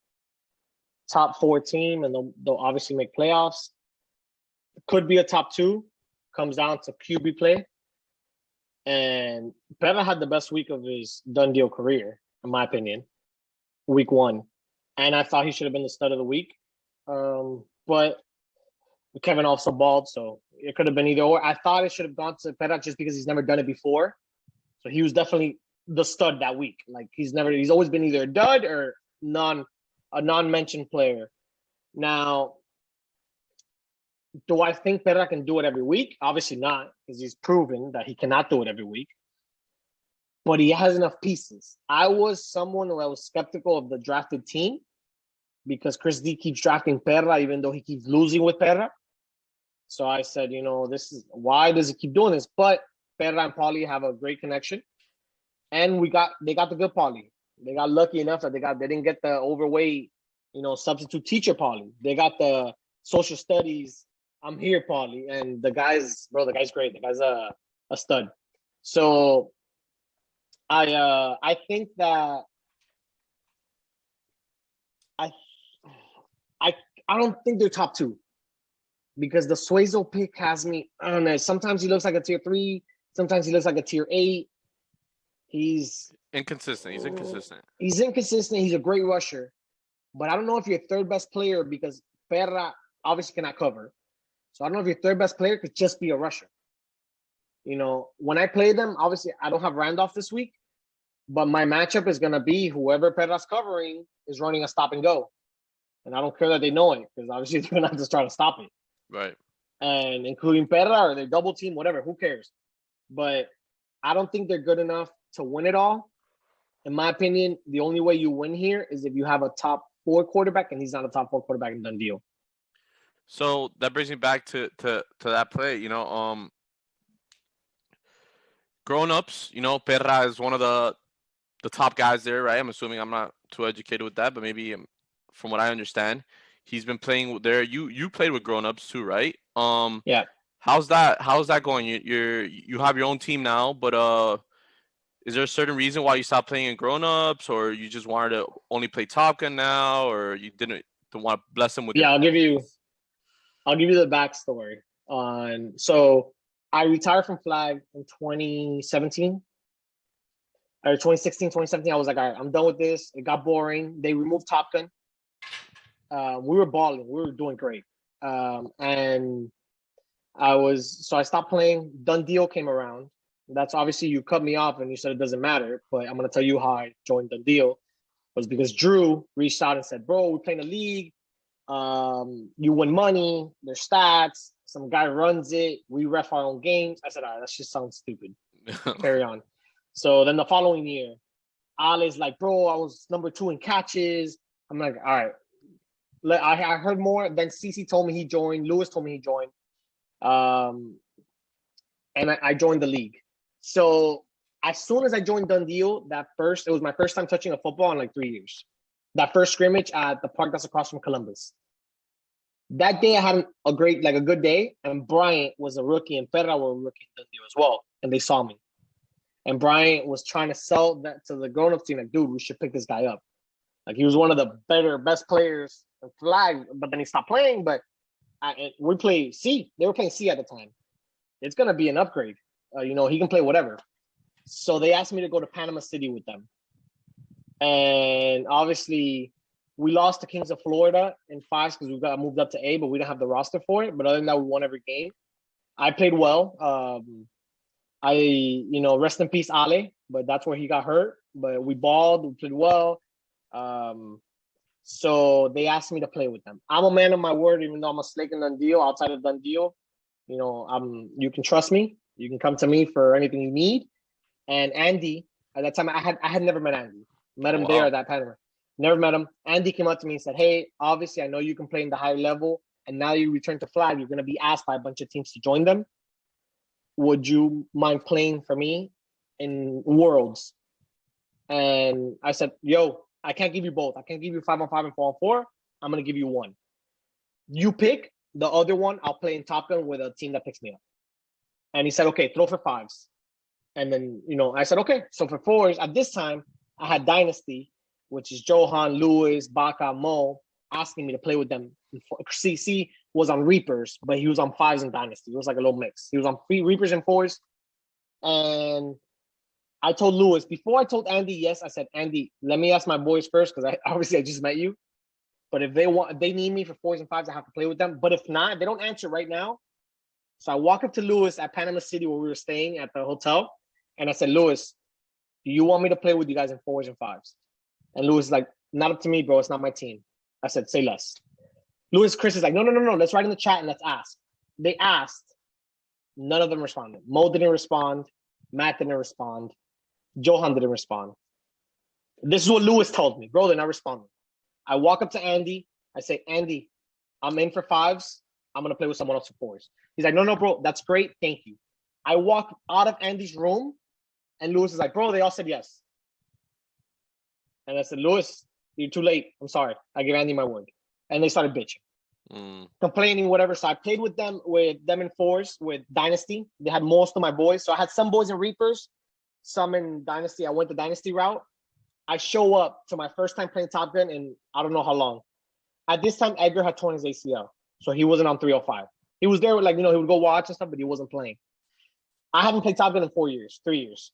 top 4 team, and they'll obviously make playoffs. Could be a top 2. Comes down to QB play. And Perra had the best week of his done deal career, in my opinion, week 1. And I thought he should have been the stud of the week. But Kevin also balled, so it could have been either or. I thought it should have gone to Perra just because he's never done it before. So he was definitely the stud that week. Like he's always been either a dud or a non-mentioned player. Now, do I think Perra can do it every week? Obviously not, because he's proven that he cannot do it every week. But he has enough pieces. I was someone who I was skeptical of the drafted team because Chris D keeps drafting Perra even though he keeps losing with Perra. So I said, why does he keep doing this? But Perra and Paulie have a great connection. And they got the good Paulie. They got lucky enough that they didn't get the overweight, substitute teacher Paulie. They got the social studies, I'm here Paulie. And the guy's great. The guy's a stud. So I think that I don't think they're top 2 because the Suezo pick has me. I don't know. Sometimes he looks like a tier 3. Sometimes he looks like a tier 8. He's inconsistent. He's inconsistent. He's a great rusher, but I don't know if your third best player, because Perra obviously cannot cover. So I don't know if your third best player could just be a rusher. When I play them, obviously I don't have Randolph this week, but my matchup is going to be whoever Perra's covering is running a stop and go. And I don't care that they know it because obviously they're going to have to try to stop it. Right. And including Perra or they double team, whatever, who cares? But I don't think they're good enough to win it all. In my opinion, the only way you win here is if you have a top 4 quarterback, and he's not a top 4 quarterback in done deal. So that brings me back to that play. Grown-ups, Perra is one of the top guys there, right? I'm assuming. I'm not too educated with that, but maybe from what I understand, he's been playing there. You played with grown-ups too, right? Yeah. How's that going? You have your own team now, but is there a certain reason why you stopped playing in grown-ups, or you just wanted to only play Top Gun now, or you didn't want to bless them with? Yeah, I'll give you the backstory so I retired from flag in 2017 or 2016, 2017. I was like, all right, I'm done with this. It got boring. They removed Top Gun. We were balling. We were doing great. And I stopped playing. Done deal came around. That's obviously you cut me off and you said it doesn't matter, but I'm going to tell you how I joined Done Deal. Was because Drew reached out and said, bro, we're playing a league. You win money, there's stats, some guy runs it, we ref our own games. I said, all right, that just sounds stupid. Carry on. So then the following year, Ali's like, bro, I was number 2 in catches. I'm like, all right. I heard more. Then CC told me he joined. Lewis told me he joined. And I joined the league. So as soon as I joined Done Deal, it was my first time touching a football in like 3 years. That first scrimmage at the park that's across from Columbus. That day I had a good day, and Bryant was a rookie and Perra were a rookie in Done Deal as well, and they saw me. And Bryant was trying to sell that to the grown-up team, like, dude, we should pick this guy up. Like, he was one of the best players in flag, but then he stopped playing, but we played C. They were playing C at the time. It's going to be an upgrade. He can play whatever. So they asked me to go to Panama City with them. And obviously, we lost to Kings of Florida in 5s because we got moved up to A, but we didn't have the roster for it. But other than that, we won every game. I played well. Rest in peace, Ale, but that's where he got hurt. But we balled, we played well. So they asked me to play with them. I'm a man of my word, even though I'm a snake in Done Deal, outside of Done Deal. You can trust me. You can come to me for anything you need. And Andy, at that time, I had never met Andy. Met him Wow. there at that Panama. Never met him. Andy came up to me and said, "Hey, obviously, I know you can play in the high level, and now you return to flag. You're going to be asked by a bunch of teams to join them. Would you mind playing for me in Worlds?" And I said, "Yo, I can't give you both. I can't give you 5-on-5 and 4-on-4. I'm going to give you one. You pick the other one. I'll play in Top Gun with a team that picks me up." And he said, "Okay, throw for 5s." And then, I said, okay. So for 4s, at this time, I had Dynasty, which is Johan, Lewis, Baca, Mo, asking me to play with them. CC was on Reapers, but he was on 5s in Dynasty. It was like a little mix. He was on Reapers and 4s. And I told Lewis, before I told Andy yes, I said, "Andy, let me ask my boys first, because I just met you. But if they need me for 4s and 5s, I have to play with them. But if not, they don't answer right now." So I walk up to Lewis at Panama City, where we were staying at the hotel. And I said, "Lewis, do you want me to play with you guys in 4s and 5s? And Lewis is like, "Not up to me, bro. It's not my team." I said, "Say less." Chris is like, no. Let's write in the chat and let's ask. They asked. None of them responded. Mo didn't respond. Matt didn't respond. Johan didn't respond. This is what Lewis told me. Bro, they're not responding. I walk up to Andy. I say, "Andy, I'm in for 5s. I'm going to play with someone else for 4s. He's like, no, bro. That's great. Thank you." I walk out of Andy's room. And Lewis is like, "Bro, they all said yes." And I said, "Lewis, you're too late. I'm sorry. I gave Andy my word." And they started bitching, complaining, whatever. So I played with them in 4s, with Dynasty. They had most of my boys. So I had some boys in Reapers, some in Dynasty. I went the Dynasty route. I show up to my first time playing Top Gun in I don't know how long. At this time, Edgar had torn his ACL. So he wasn't on 305. He was there with, he would go watch and stuff, but he wasn't playing. I haven't played Top Gun in 3 years.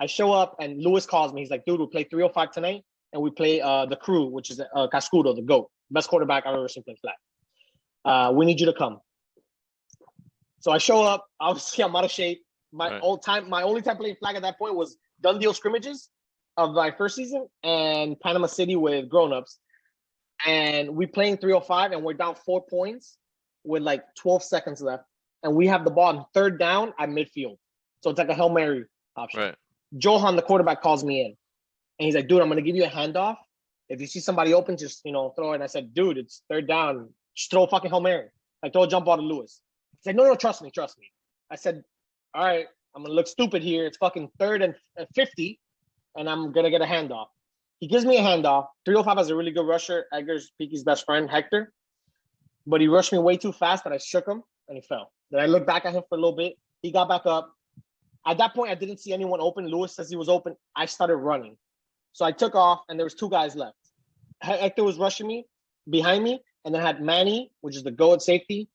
I show up and Lewis calls me. He's like, "Dude, we play 305 tonight, and we play the crew, which is Cascudo, the GOAT, best quarterback I've ever seen play flag. We need you to come." So I show up. Obviously, I'm out of shape. My only time playing flag at that point was done deal scrimmages of my first season and Panama City with grown-ups. And we playing 305, and we're down 4 points with 12 seconds left. And we have the ball on 3rd down at midfield. So it's like a Hail Mary option. Right. Johan, the quarterback, calls me in. And he's like, "Dude, I'm going to give you a handoff. If you see somebody open, just, throw it." And I said, "Dude, it's 3rd down. Just throw a fucking Hail Mary. Throw a jump ball to Lewis." He's like, no, trust me. I said, "All right, I'm going to look stupid here. It's fucking 3rd and 50, and I'm going to get a handoff." He gives me a handoff. 305 has a really good rusher. Edgar's Peaky's best friend, Hector. But he rushed me way too fast, but I shook him, and he fell. Then I looked back at him for a little bit. He got back up. At that point, I didn't see anyone open. Lewis says he was open. I started running. So I took off, and there was 2 guys left. Hector was rushing me, behind me, and then I had Manny, which is the GOAT safety,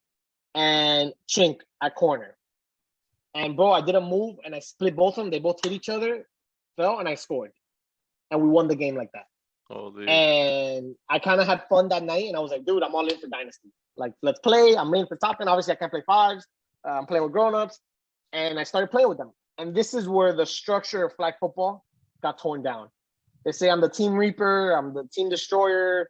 and Chink at corner. And, bro, I did a move, and I split both of them. They both hit each other, fell, and I scored. And we won the game like that. Oh, dude. And I kind of had fun that night, and I was like, "Dude, I'm all in for Dynasty. Let's play. I'm in for Top Gun. Obviously, I can't play 5s. I'm playing with grown-ups." And I started playing with them. And this is where the structure of flag football got torn down. They say I'm the team reaper. I'm the team destroyer.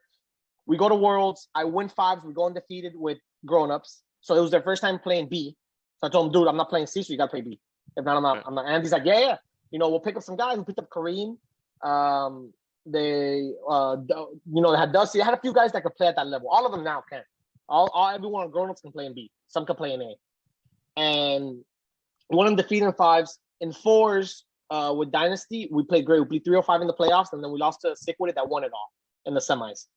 We go to Worlds. I win 5s. We go undefeated with grown-ups. So it was their first time playing B. So I told them, "Dude, I'm not playing C, so you got to play B. If not, I'm not." And he's like, yeah. We'll pick up some guys. We picked up Kareem. They had Dusty. I had a few guys that could play at that level. All of them now can. Everyone on grown-ups can play in B. Some can play in A. And one undefeated in 5s. In 4s, with Dynasty, we played great. We beat 305 in the playoffs, and then we lost to Sick With It that won it all in the semis.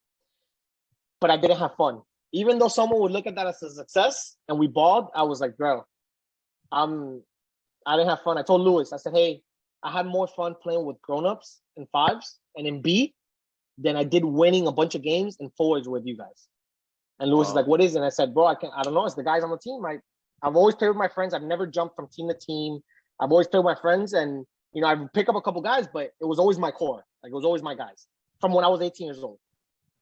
But I didn't have fun. Even though someone would look at that as a success, and we balled, I was like, bro, I didn't have fun. I told Lewis, I said, "Hey, I had more fun playing with grown-ups in 5s and in B than I did winning a bunch of games in 4s with you guys." And Lewis is like, "What is it?" And I said, "Bro, I don't know. It's the guys on the team. I've always played with my friends. I've never jumped from team to team. I've always played with my friends, and I would pick up a couple guys, but it was always my core. It was always my guys from when I was 18 years old."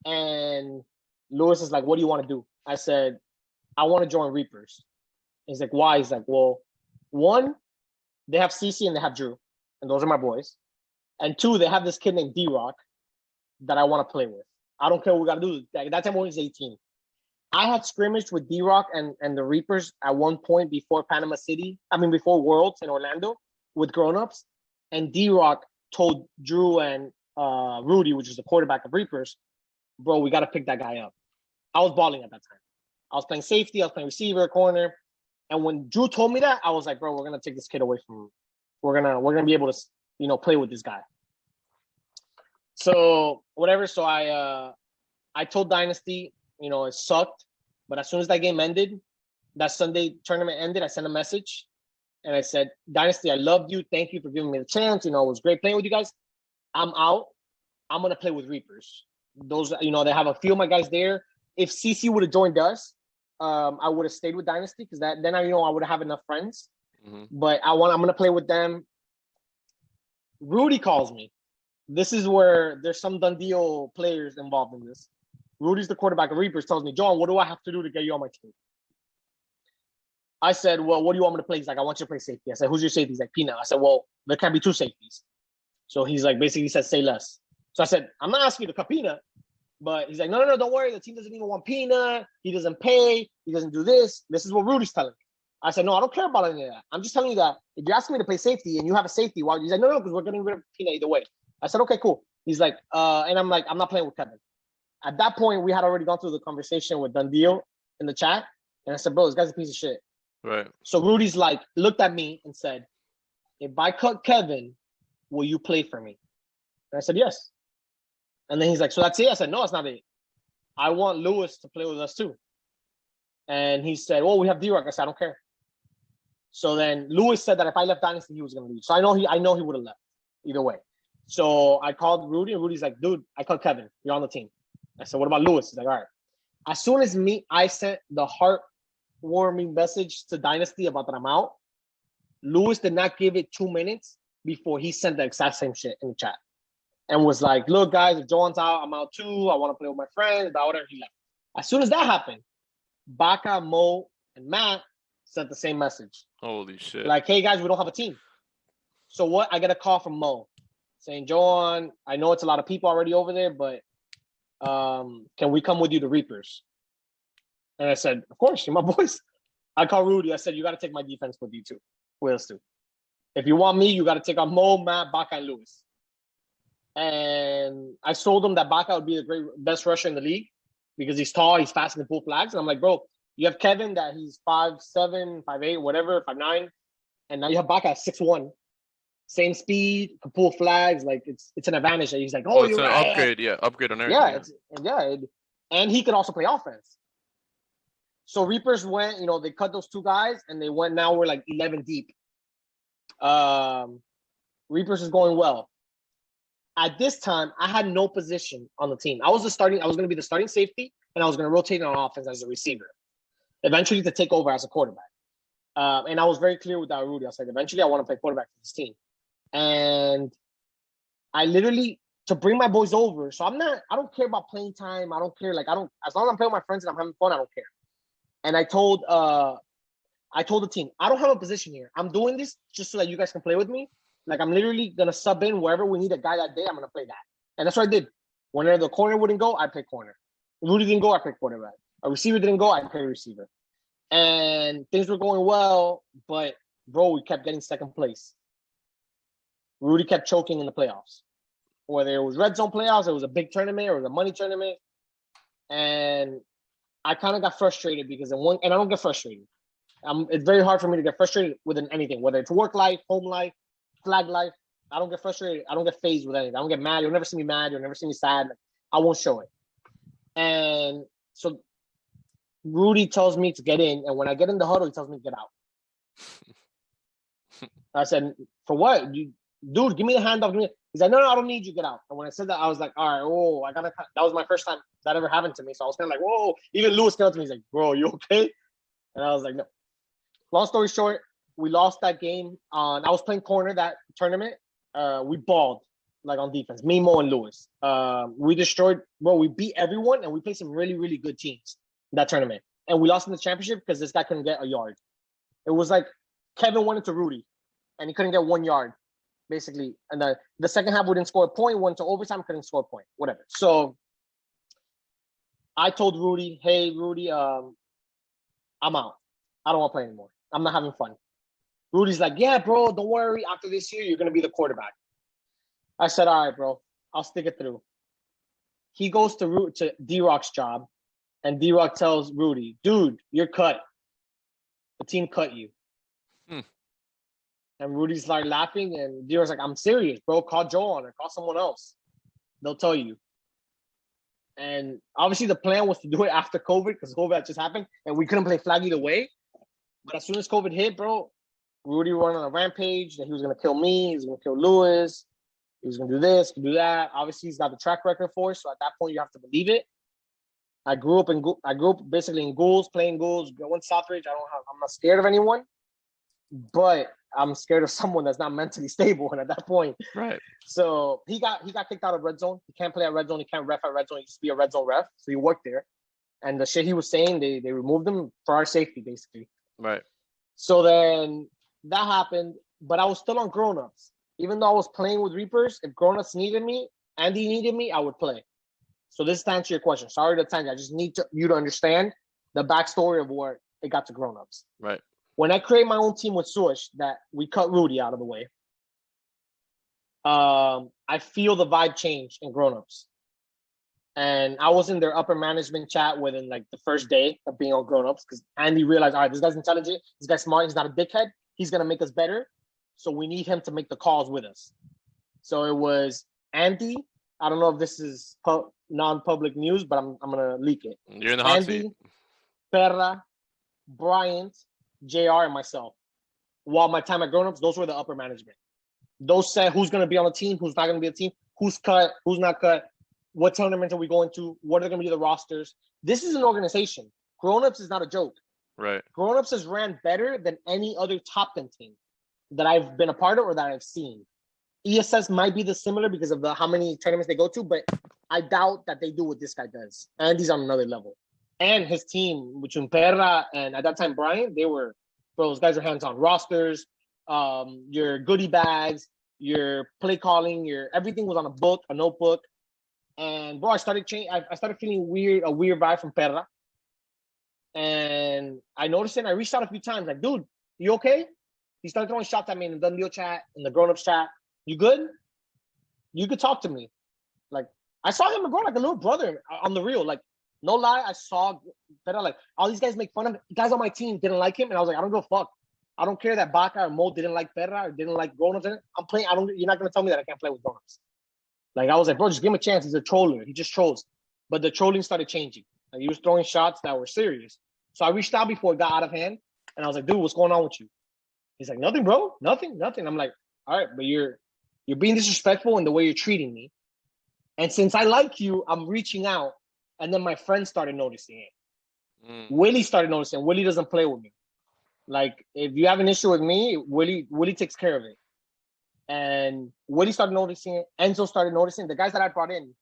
And Lewis is like, "What do you want to do?" I said, "I want to join Reapers." He's like, "Why?" He's like, "Well, 1, they have CC and they have Drew, and those are my boys. And 2, they have this kid named D-Rock that I want to play with. I don't care what we got to do." That time when he was 18. I had scrimmaged with D-Rock and the Reapers at one point before before Worlds in Orlando with grown-ups. And D-Rock told Drew and Rudy, which is the quarterback of Reapers, bro, we got to pick that guy up. I was balling at that time. I was playing safety. I was playing receiver, corner. And when Drew told me that, I was like, bro, we're going to take this kid away from him. We're gonna be able to, play with this guy. So whatever. So I told Dynasty, it sucked. But as soon as that game ended, that Sunday tournament ended, I sent a message and I said, Dynasty, I loved you. Thank you for giving me the chance. It was great playing with you guys. I'm out. I'm going to play with Reapers. Those, they have a few of my guys there. If CC would have joined us, I would have stayed with Dynasty because then I would have enough friends. Mm-hmm. But I'm going to play with them. Rudy calls me. This is where there's some done deal players involved in this. Rudy's the quarterback of Reapers, tells me, John, what do I have to do to get you on my team? I said, well, what do you want me to play? He's like, I want you to play safety. I said, who's your safety? He's like, Peanut. I said, well, there can't be two safeties. So he's like, basically said, say less. So I said, I'm not asking you to cut Peanut. But he's like, no, don't worry. The team doesn't even want Peanut. He doesn't pay. He doesn't do this. This is what Rudy's telling me. I said, no, I don't care about any of that. I'm just telling you that if you're asking me to play safety and you have a safety, why? He's like, no, because we're getting rid of Peanut either way. I said, okay, cool. He's like, and I'm like, I'm not playing with Kevin. At that point, we had already gone through the conversation with Dundee in the chat. And I said, bro, this guy's a piece of shit. Right. So Rudy's like, looked at me and said, if I cut Kevin, will you play for me? And I said, yes. And then he's like, so that's it? I said, no, that's not it. I want Lewis to play with us too. And he said, well, we have D-Rock. I said, I don't care. So then Lewis said that if I left Dynasty, he was going to leave. So I know he would have left either way. So I called Rudy, and Rudy's like, dude, I cut Kevin. You're on the team. I said, what about Lewis? He's like, all right. As soon as I sent the heartwarming message to Dynasty about that I'm out, Lewis did not give it 2 minutes before he sent the exact same shit in the chat and was like, look, guys, if Joan's out, I'm out too. I want to play with my friends, whatever. He left. As soon as that happened, Baca, Mo, and Matt sent the same message. Holy shit. Like, hey, guys, we don't have a team. So what? I get a call from Mo saying, Joan, I know it's a lot of people already over there, but can we come with you to Reapers? And I said, of course, you're my boys. I called Rudy. I said, you got to take my defense with you too. With us too. If you want me, you got to take on Mo, Matt, Baca, and Lewis. And I told him that Baca would be the best rusher in the league because he's tall, he's fast, and can pull flags. And I'm like, bro, you have Kevin that he's 5'7", 5'8", whatever, 5'9", and now you have Baca at 6'1". Same speed, can pull flags. Like it's an advantage. He's like, it's you're an right. upgrade. Yeah, upgrade on everything. And he could also play offense. So Reapers went, they cut those two guys, and they went. Now we're like 11 deep. Reapers is going well. At this time, I had no position on the team. I was going to be the starting safety, and I was going to rotate on offense as a receiver. Eventually, to take over as a quarterback. And I was very clear with that Rudy. I was like, eventually, I want to play quarterback for this team. And I literally, to bring my boys over, so I don't care about playing time. I don't care. As long as I'm playing with my friends and I'm having fun, I don't care. And I told the team, I don't have a position here. I'm doing this just so that you guys can play with me. Like, I'm literally going to sub in wherever we need a guy that day. I'm going to play that. And that's what I did. Whenever the corner wouldn't go, I played corner. Rudy didn't go, I played quarterback. A receiver didn't go, I played receiver. And things were going well, but, bro, we kept getting second place. Rudy kept choking in the playoffs. Whether it was red zone playoffs, it was a big tournament, or it was a money tournament. And I kind of got frustrated because and I don't get frustrated. It's very hard for me to get frustrated with anything, whether it's work life, home life, flag life. I don't get frustrated. I don't get phased with anything. I don't get mad. You'll never see me mad. You'll never see me sad. I won't show it. And so Rudy tells me to get in, and when I get in the huddle, he tells me to get out. I said, for what? Dude, give me the handoff. He's like, no, I don't need you. Get out. And when I said that, I was like, all right, that was my first time that ever happened to me. So I was kind of like, whoa. Even Lewis came up to me. He's like, bro, you okay? And I was like, no. Long story short, we lost that game. I was playing corner that tournament. We balled on defense. Me, Mo, and Lewis. We destroyed, bro. We beat everyone, and we played some really, really good teams in that tournament. And we lost in the championship because this guy couldn't get a yard. It was like Kevin went into Rudy, and he couldn't get 1 yard, basically. And the second half, we didn't score a point. Went to overtime, couldn't score a point. Whatever. So I told Rudy, hey, Rudy, I'm out. I don't want to play anymore. I'm not having fun. Rudy's like, yeah, bro, don't worry. After this year, you're going to be the quarterback. I said, all right, bro, I'll stick it through. He goes to D-Rock's job, and D-Rock tells Rudy, dude, you're cut. The team cut you. And Rudy's like laughing, and D-Rock's like, I'm serious, bro. Call Joe on it. Call someone else. They'll tell you. And obviously the plan was to do it after COVID because COVID had just happened, and we couldn't play flag either way. But as soon as COVID hit, bro, Rudy went on a rampage that he was going to kill me. He was going to kill Lewis. He was going to do this, do that. Obviously, he's got the track record for it. So at that point, you have to believe it. I grew up basically in ghouls, playing ghouls, going to Southridge. I'm not scared of anyone, but I'm scared of someone that's not mentally stable. And at that point, right. So he got kicked out of red zone. He can't play at red zone. He can't ref at red zone. He used to be a red zone ref. So he worked there. And the shit he was saying, they removed him for our safety, basically. Right. So then that happened, but I was still on grown-ups. Even though I was playing with Reapers, if grown-ups needed me, Andy needed me, I would play. So this is to answer your question. Sorry to tell you. I just need you to understand the backstory of where it got to grown-ups. Right. When I created my own team with Sush, that we cut Rudy out of the way, I feel the vibe change in grown-ups. And I was in their upper management chat within like the first day of being on grown-ups because Andy realized, all right, this guy's intelligent, this guy's smart, he's not a dickhead, he's gonna make us better. So we need him to make the calls with us. So it was Andy. I don't know if this is non-public news, but I'm gonna leak it. You're in the hot seat. Andy, Perra, Bryant, JR, and myself. While my time at grown-ups, those were the upper management. Those said who's gonna be on the team, who's not gonna be on the team, who's cut, who's not cut. What tournaments are we going to? What are going to be the rosters? This is an organization. Grown-ups is not a joke. Right. Grown-ups has ran better than any other top 10 team that I've been a part of or that I've seen. ESS might be the similar because of how many tournaments they go to, but I doubt that they do what this guy does. And he's on another level. And his team, between Perra and at that time Brian, those guys are hands-on rosters, your goodie bags, your play calling, everything was on a book, a notebook. And bro, I started feeling a weird vibe from Perra. And I noticed it and I reached out a few times, like, dude, you okay? He started throwing shots at me in the Done Deal chat, in the grown-ups chat. You good? You could talk to me. Like, I saw him grow like a little brother on the real. Like, no lie, I saw Perra, like, all these guys make fun of him. Guys on my team didn't like him. And I was like, I don't give a fuck. I don't care that Baca or Mo didn't like Perra or didn't like grown-ups. I'm playing. You're not going to tell me that I can't play with grown-ups. Like, I was like, bro, just give him a chance. He's a troller. He just trolls. But the trolling started changing. Like, he was throwing shots that were serious. So I reached out before it got out of hand. And I was like, dude, what's going on with you? He's like, nothing, bro. Nothing. I'm like, all right, but you're being disrespectful in the way you're treating me. And since I like you, I'm reaching out. And then my friends started noticing it. Willie started noticing. Willie doesn't play with me. Like, if you have an issue with me, Willie takes care of it. And Willie started noticing it. Enzo started noticing. The guys that I brought in.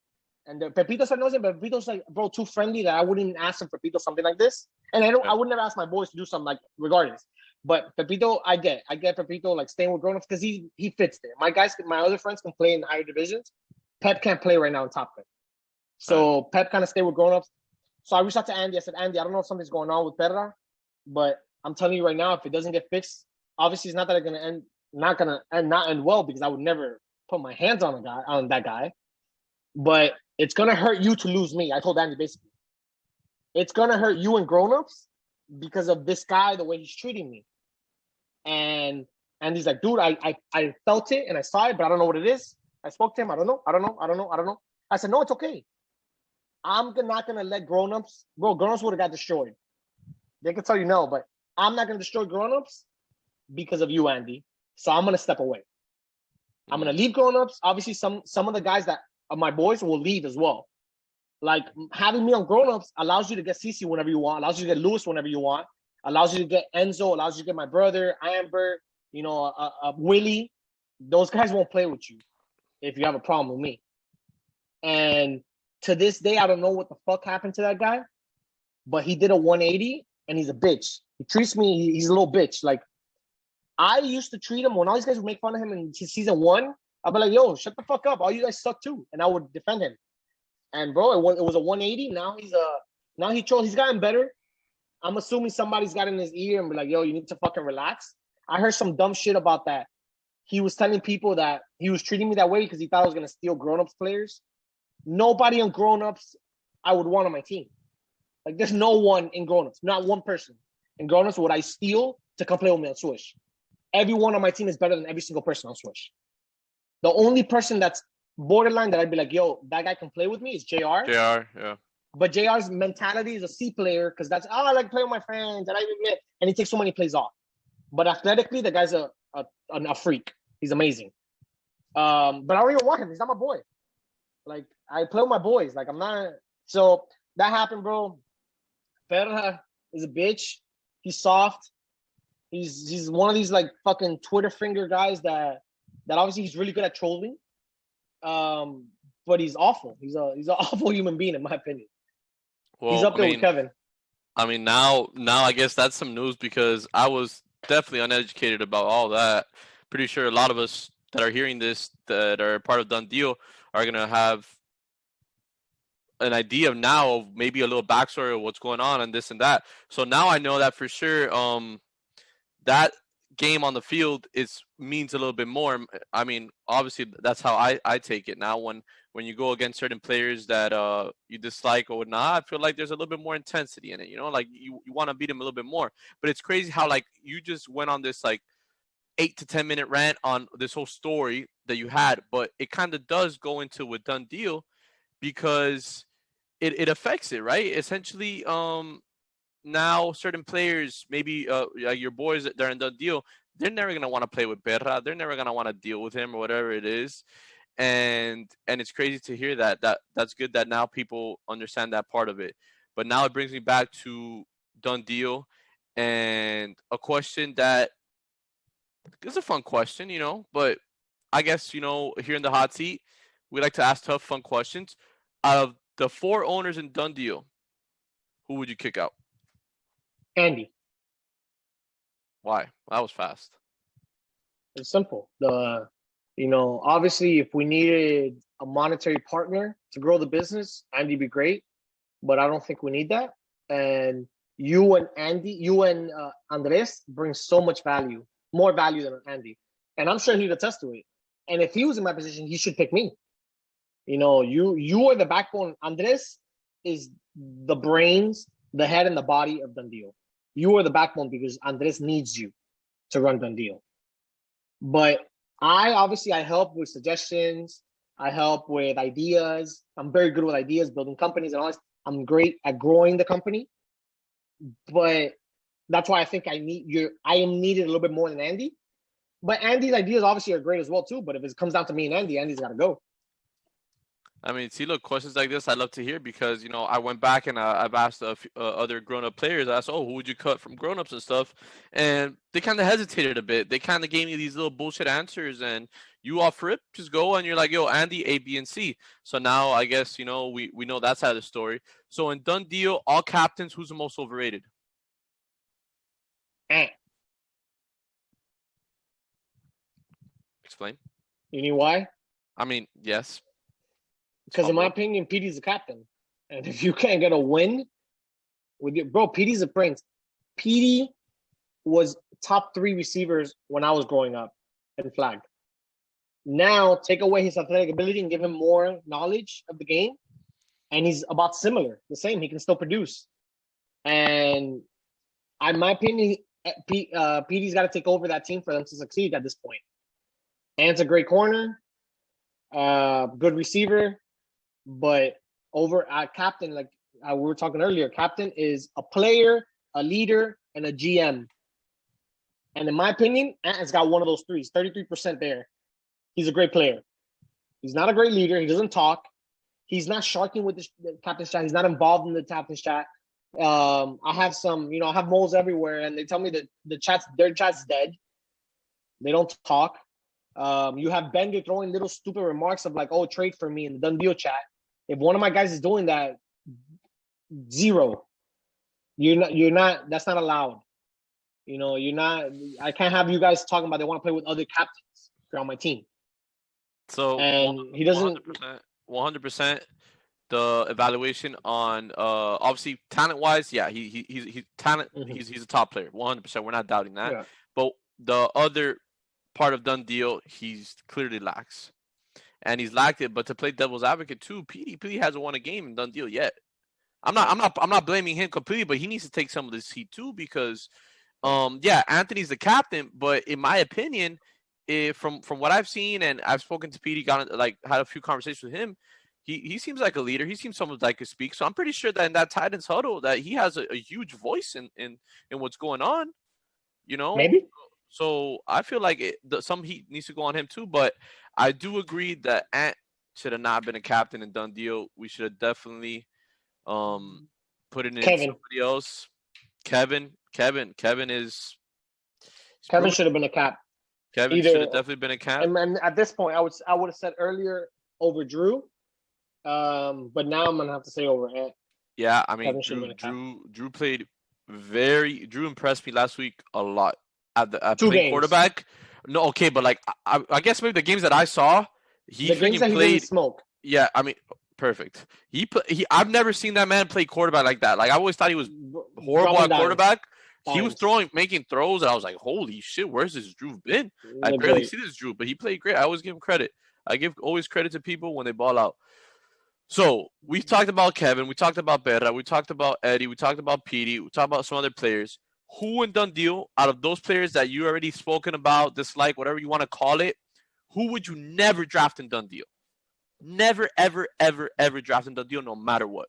And Pepito started noticing. But Pepito's like, bro, too friendly that I wouldn't even ask him Pepito something like this. And I would never ask my boys to do something like regardless. But Pepito, I get Pepito like staying with grown-ups because he fits there. My other friends can play in higher divisions. Pep can't play right now in top 10. So Pep kind of stayed with grown-ups. So I reached out to Andy. I said, Andy, I don't know if something's going on with Perra, but I'm telling you right now, if it doesn't get fixed, obviously it's not that it's gonna end. Not gonna end well because I would never put my hands on that guy. But it's gonna hurt you to lose me. I told Andy basically, it's gonna hurt you and grown-ups because of this guy, the way he's treating me. And he's like, dude, I felt it and I saw it, but I don't know what it is. I spoke to him. I don't know. I said, no, it's okay. I'm not gonna let grown-ups. Bro, grown-ups would have got destroyed. They can tell you no, but I'm not gonna destroy grown-ups because of you, Andy. So I'm gonna step away. I'm gonna leave grown-ups. Obviously, some of the guys that are my boys will leave as well. Like, having me on grown-ups allows you to get CC whenever you want, allows you to get Lewis whenever you want, allows you to get Enzo, allows you to get my brother, Amber, Willie. Those guys won't play with you if you have a problem with me. And to this day, I don't know what the fuck happened to that guy, but he did a 180 and he's a bitch. He treats me, he's a little bitch. Like, I used to treat him when all these guys would make fun of him in season 1. I'd be like, yo, shut the fuck up. All you guys suck too. And I would defend him. And bro, it was a 180. Now he trolls. He's gotten better. I'm assuming somebody's got in his ear and be like, yo, you need to fucking relax. I heard some dumb shit about that. He was telling people that he was treating me that way because he thought I was gonna steal grown-ups players. Nobody on grown-ups I would want on my team. Like, there's no one in grown-ups, not one person in grown-ups would I steal to come play with me on Swish. Everyone on my team is better than every single person on Swish. The only person that's borderline that I'd be like, yo, that guy can play with me is JR. JR, yeah. But JR's mentality is a C player because that's, I like playing with my friends, and he takes so many plays off. But athletically, the guy's a freak. He's amazing. But I don't even want him. He's not my boy. Like, I play with my boys. Like, I'm not. So that happened, bro. Ferra is a bitch. He's soft. He's one of these like fucking Twitter finger guys that obviously he's really good at trolling. But he's awful. He's an awful human being in my opinion. Well, he's up there with Kevin. I mean, now I guess that's some news because I was definitely uneducated about all that. Pretty sure a lot of us that are hearing this that are part of Done Deal are gonna have an idea now of maybe a little backstory of what's going on and this and that. So now I know that for sure. That game on the field means a little bit more. I mean, obviously that's how I take it now. When you go against certain players that you dislike or whatnot, I feel like there's a little bit more intensity in it. You know, like you want to beat them a little bit more. But it's crazy how like you just went on this like 8 to 10 minute rant on this whole story that you had, but it kind of does go into with Done Deal because it affects it, right? Essentially, now certain players, maybe like your boys that are in Done Deal, they're never gonna want to play with Berra. They're never gonna want to deal with him or whatever it is. And it's crazy to hear that. That's good that now people understand that part of it. But now it brings me back to Done Deal and a question that is a fun question, you know. But I guess, you know, here in the hot seat, we like to ask tough, fun questions. Out of the 4 owners in Done Deal, who would you kick out? Andy. Why? That was fast. It's simple. Obviously, if we needed a monetary partner to grow the business, Andy would be great. But I don't think we need that. And you and Andres bring so much value, more value than Andy. And I'm sure he'd attest to it. And if he was in my position, he should pick me. You know, you are the backbone. Andres is the brains, the head, and the body of Done Deal. You are the backbone because Andres needs you to run Done Deal. But I help with suggestions. I help with ideas. I'm very good with ideas, building companies and all this. I'm great at growing the company. But that's why I think I am needed a little bit more than Andy. But Andy's ideas obviously are great as well too. But if it comes down to me and Andy, Andy's got to go. I mean, see, look, questions like this, I love to hear because, you know, I went back and I've asked other grown-up players. I asked, who would you cut from grown-ups and stuff? And they kind of hesitated a bit. They kind of gave me these little bullshit answers. And you offer it, just go. And you're like, yo, Andy, A, B, and C. So now I guess, you know, we know that side of the story. So in Done Deal, all captains, who's the most overrated? Explain. You know why? I mean, yes. Because in my opinion, PD's the captain. And if you can't get a win with your bro, PD's a prince. PD was top 3 receivers when I was growing up in flag. Now take away his athletic ability and give him more knowledge of the game. And he's about the same. He can still produce. And in my opinion, PD's got to take over that team for them to succeed at this point. Ant's a great corner, good receiver. But over captain, like we were talking earlier, captain is a player, a leader, and a GM. And in my opinion, Ant has got one of those 3. He's 33% there. He's a great player. He's not a great leader. He doesn't talk. He's not sharking with the captain's chat. He's not involved in the captain's chat. I have I have moles everywhere, and they tell me that their chat's dead. They don't talk. You have Bender throwing little stupid remarks of like, trade for me in the Done Deal chat. If one of my guys is doing that, 0. You're not. That's not allowed. You know, you're not. I can't have you guys talking about they want to play with other captains if you're on my team. So and he doesn't. 100%. The evaluation on obviously talent wise, yeah, he's talent. Mm-hmm. He's a top player. 100%. We're not doubting that. Yeah. But the other part of done deal, he's clearly lacks. And he's lacked it, but to play devil's advocate too, Petey hasn't won a game in done deal yet. I'm not blaming him completely, but he needs to take some of this heat too because yeah, Anthony's the captain, but in my opinion, from what I've seen and I've spoken to Petey, had a few conversations with him, he seems like a leader. He seems someone that could speak. So I'm pretty sure that in that Titans huddle that he has a huge voice in what's going on. You know, Maybe. So I feel like some heat needs to go on him too. But I do agree that Ant should have not been a captain in done deal. We should have definitely put it in somebody else. Kevin is. Kevin should have been a cap. Kevin should have definitely been a cap. And at this point, I would have said earlier over Drew, but now I'm gonna have to say over Ant. Yeah, I mean, Drew played Drew impressed me last week a lot at playing quarterback. No, okay, but like I guess maybe the games that I saw, he played smoke. Yeah, I mean, perfect. I've never seen that man play quarterback like that. Like I always thought he was horrible at quarterback. He was making throws, and I was like, "Holy shit, where's this Drew been?" I barely see this Drew, but he played great. I always give him credit. I give always credit to people when they ball out. So we talked about Kevin, we talked about Berra, we talked about Eddie, we talked about Petey, we talked about some other players. Who in done deal out of those players that you already spoken about, dislike, whatever you want to call it, who would you never draft in done deal? Never, ever, ever, ever draft in done deal, no matter what.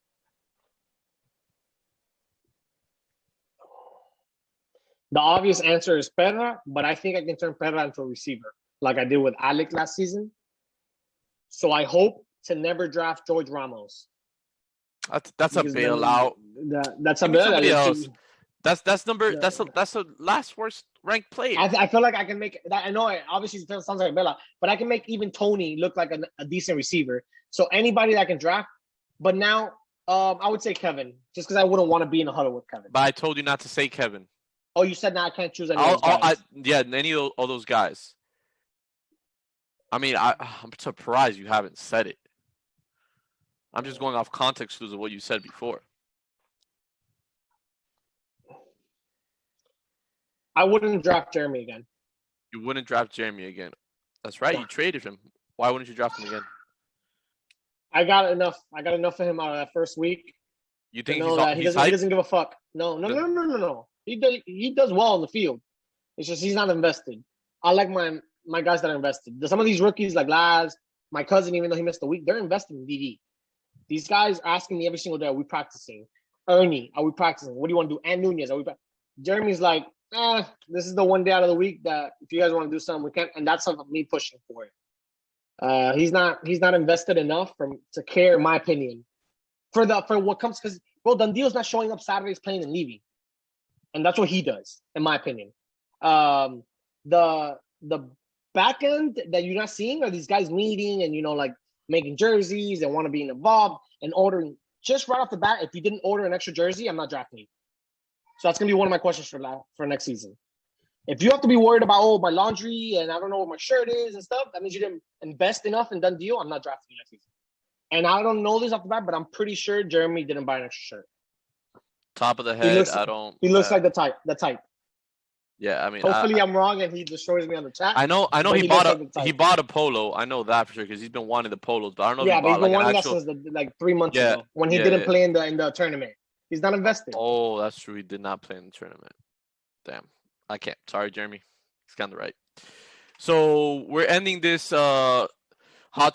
The obvious answer is Perra, but I think I can turn Perra into a receiver, like I did with Alec last season. So I hope to never draft George Ramos. That's a bailout. That's a bailout. That's the last worst ranked player. I feel like I can make that. I know it obviously sounds like a bailout, but I can make even Tony look like a decent receiver. So anybody that I can draft. But now I would say Kevin, just because I wouldn't want to be in a huddle with Kevin. But I told you not to say Kevin. Oh, you said now I can't choose any of those guys. Any of all those guys. I mean, I'm surprised you haven't said it. I'm just going off context clues of what you said before. I wouldn't draft Jeremy again. You wouldn't draft Jeremy again. That's right. You traded him. Why wouldn't you draft him again? I got enough of him out of that first week. You think he doesn't give a fuck? No. He does well in the field. It's just he's not invested. I like my guys that are invested. Some of these rookies like Laz, my cousin, even though he missed a week, they're invested in DD. These guys are asking me every single day, are we practicing? Ernie, are we practicing? What do you want to do? And Nunez, are we practicing? Jeremy's like, this is the one day out of the week that if you guys want to do something, we can. And that's me pushing for it. He's not invested enough to care, in my opinion. For what comes, because bro, Dundee not showing up Saturdays playing and leaving. And that's what he does, in my opinion. The back end that you're not seeing are these guys meeting and like making jerseys and want to be involved and ordering just right off the bat. If you didn't order an extra jersey, I'm not drafting you. So that's gonna be one of my questions for next season. If you have to be worried about my laundry and I don't know what my shirt is and stuff, that means you didn't invest enough in done deal. I'm not drafting you next season. And I don't know this off the bat, but I'm pretty sure Jeremy didn't buy an extra shirt. Top of the head, He looks like the type. Yeah, I mean, hopefully I'm wrong and he destroys me on the chat. I know he bought a polo. I know that for sure because he's been wanting the polos, but I don't know. Yeah, but he's been wanting that since 3 months ago when he didn't play in the tournament. He's not invested. Oh, that's true. He did not play in the tournament. Damn, I can't. Sorry, Jeremy. He's kind of right. So we're ending this hot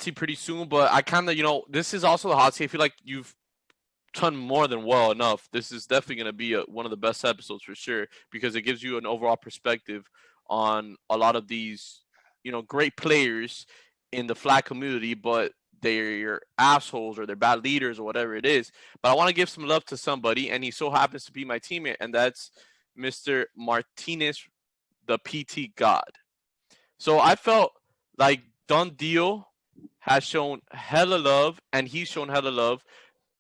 seat pretty soon, but I kind of this is also the hot seat. I feel like you've done more than well enough. This is definitely going to be one of the best episodes for sure because it gives you an overall perspective on a lot of these, great players in the flag community, but they're assholes or they're bad leaders or whatever it is. But I want to give some love to somebody, and he so happens to be my teammate, and that's Mr. Martinez, the PT God. So I felt like Done Deal has shown hella love, and he's shown hella love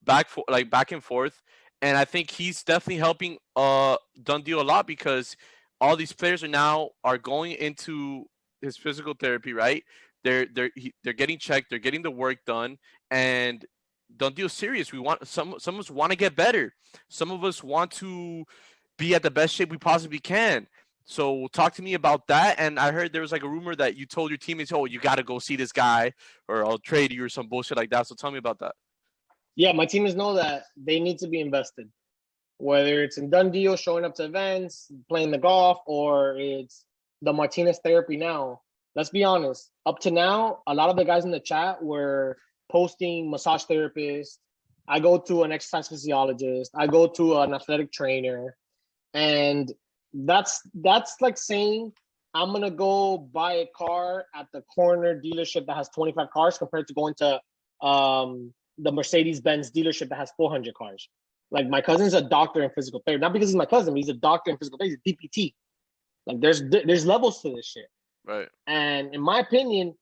back and forth, and I think he's definitely helping Done Deal a lot because all these players are going into his physical therapy, right? They're getting checked, they're getting the work done, and Done Deal serious. We want some of us want to get better. Some of us want to be at the best shape we possibly can. So talk to me about that. And I heard there was like a rumor that you told your teammates, "Oh, you got to go see this guy, or I'll trade you or some bullshit like that." So tell me about that. Yeah, my teammates know that they need to be invested. Whether it's in done deal, showing up to events, playing the golf, or it's the Martinez therapy now. Let's be honest. Up to now, a lot of the guys in the chat were posting massage therapists. I go to an exercise physiologist. I go to an athletic trainer. And that's like saying I'm gonna go buy a car at the corner dealership that has 25 cars compared to going to the Mercedes-Benz dealership that has 400 cars. Like my cousin's a doctor in physical therapy, not because he's my cousin, but he's a doctor in physical therapy. He's a DPT. Like there's levels to this shit. Right. And in my opinion,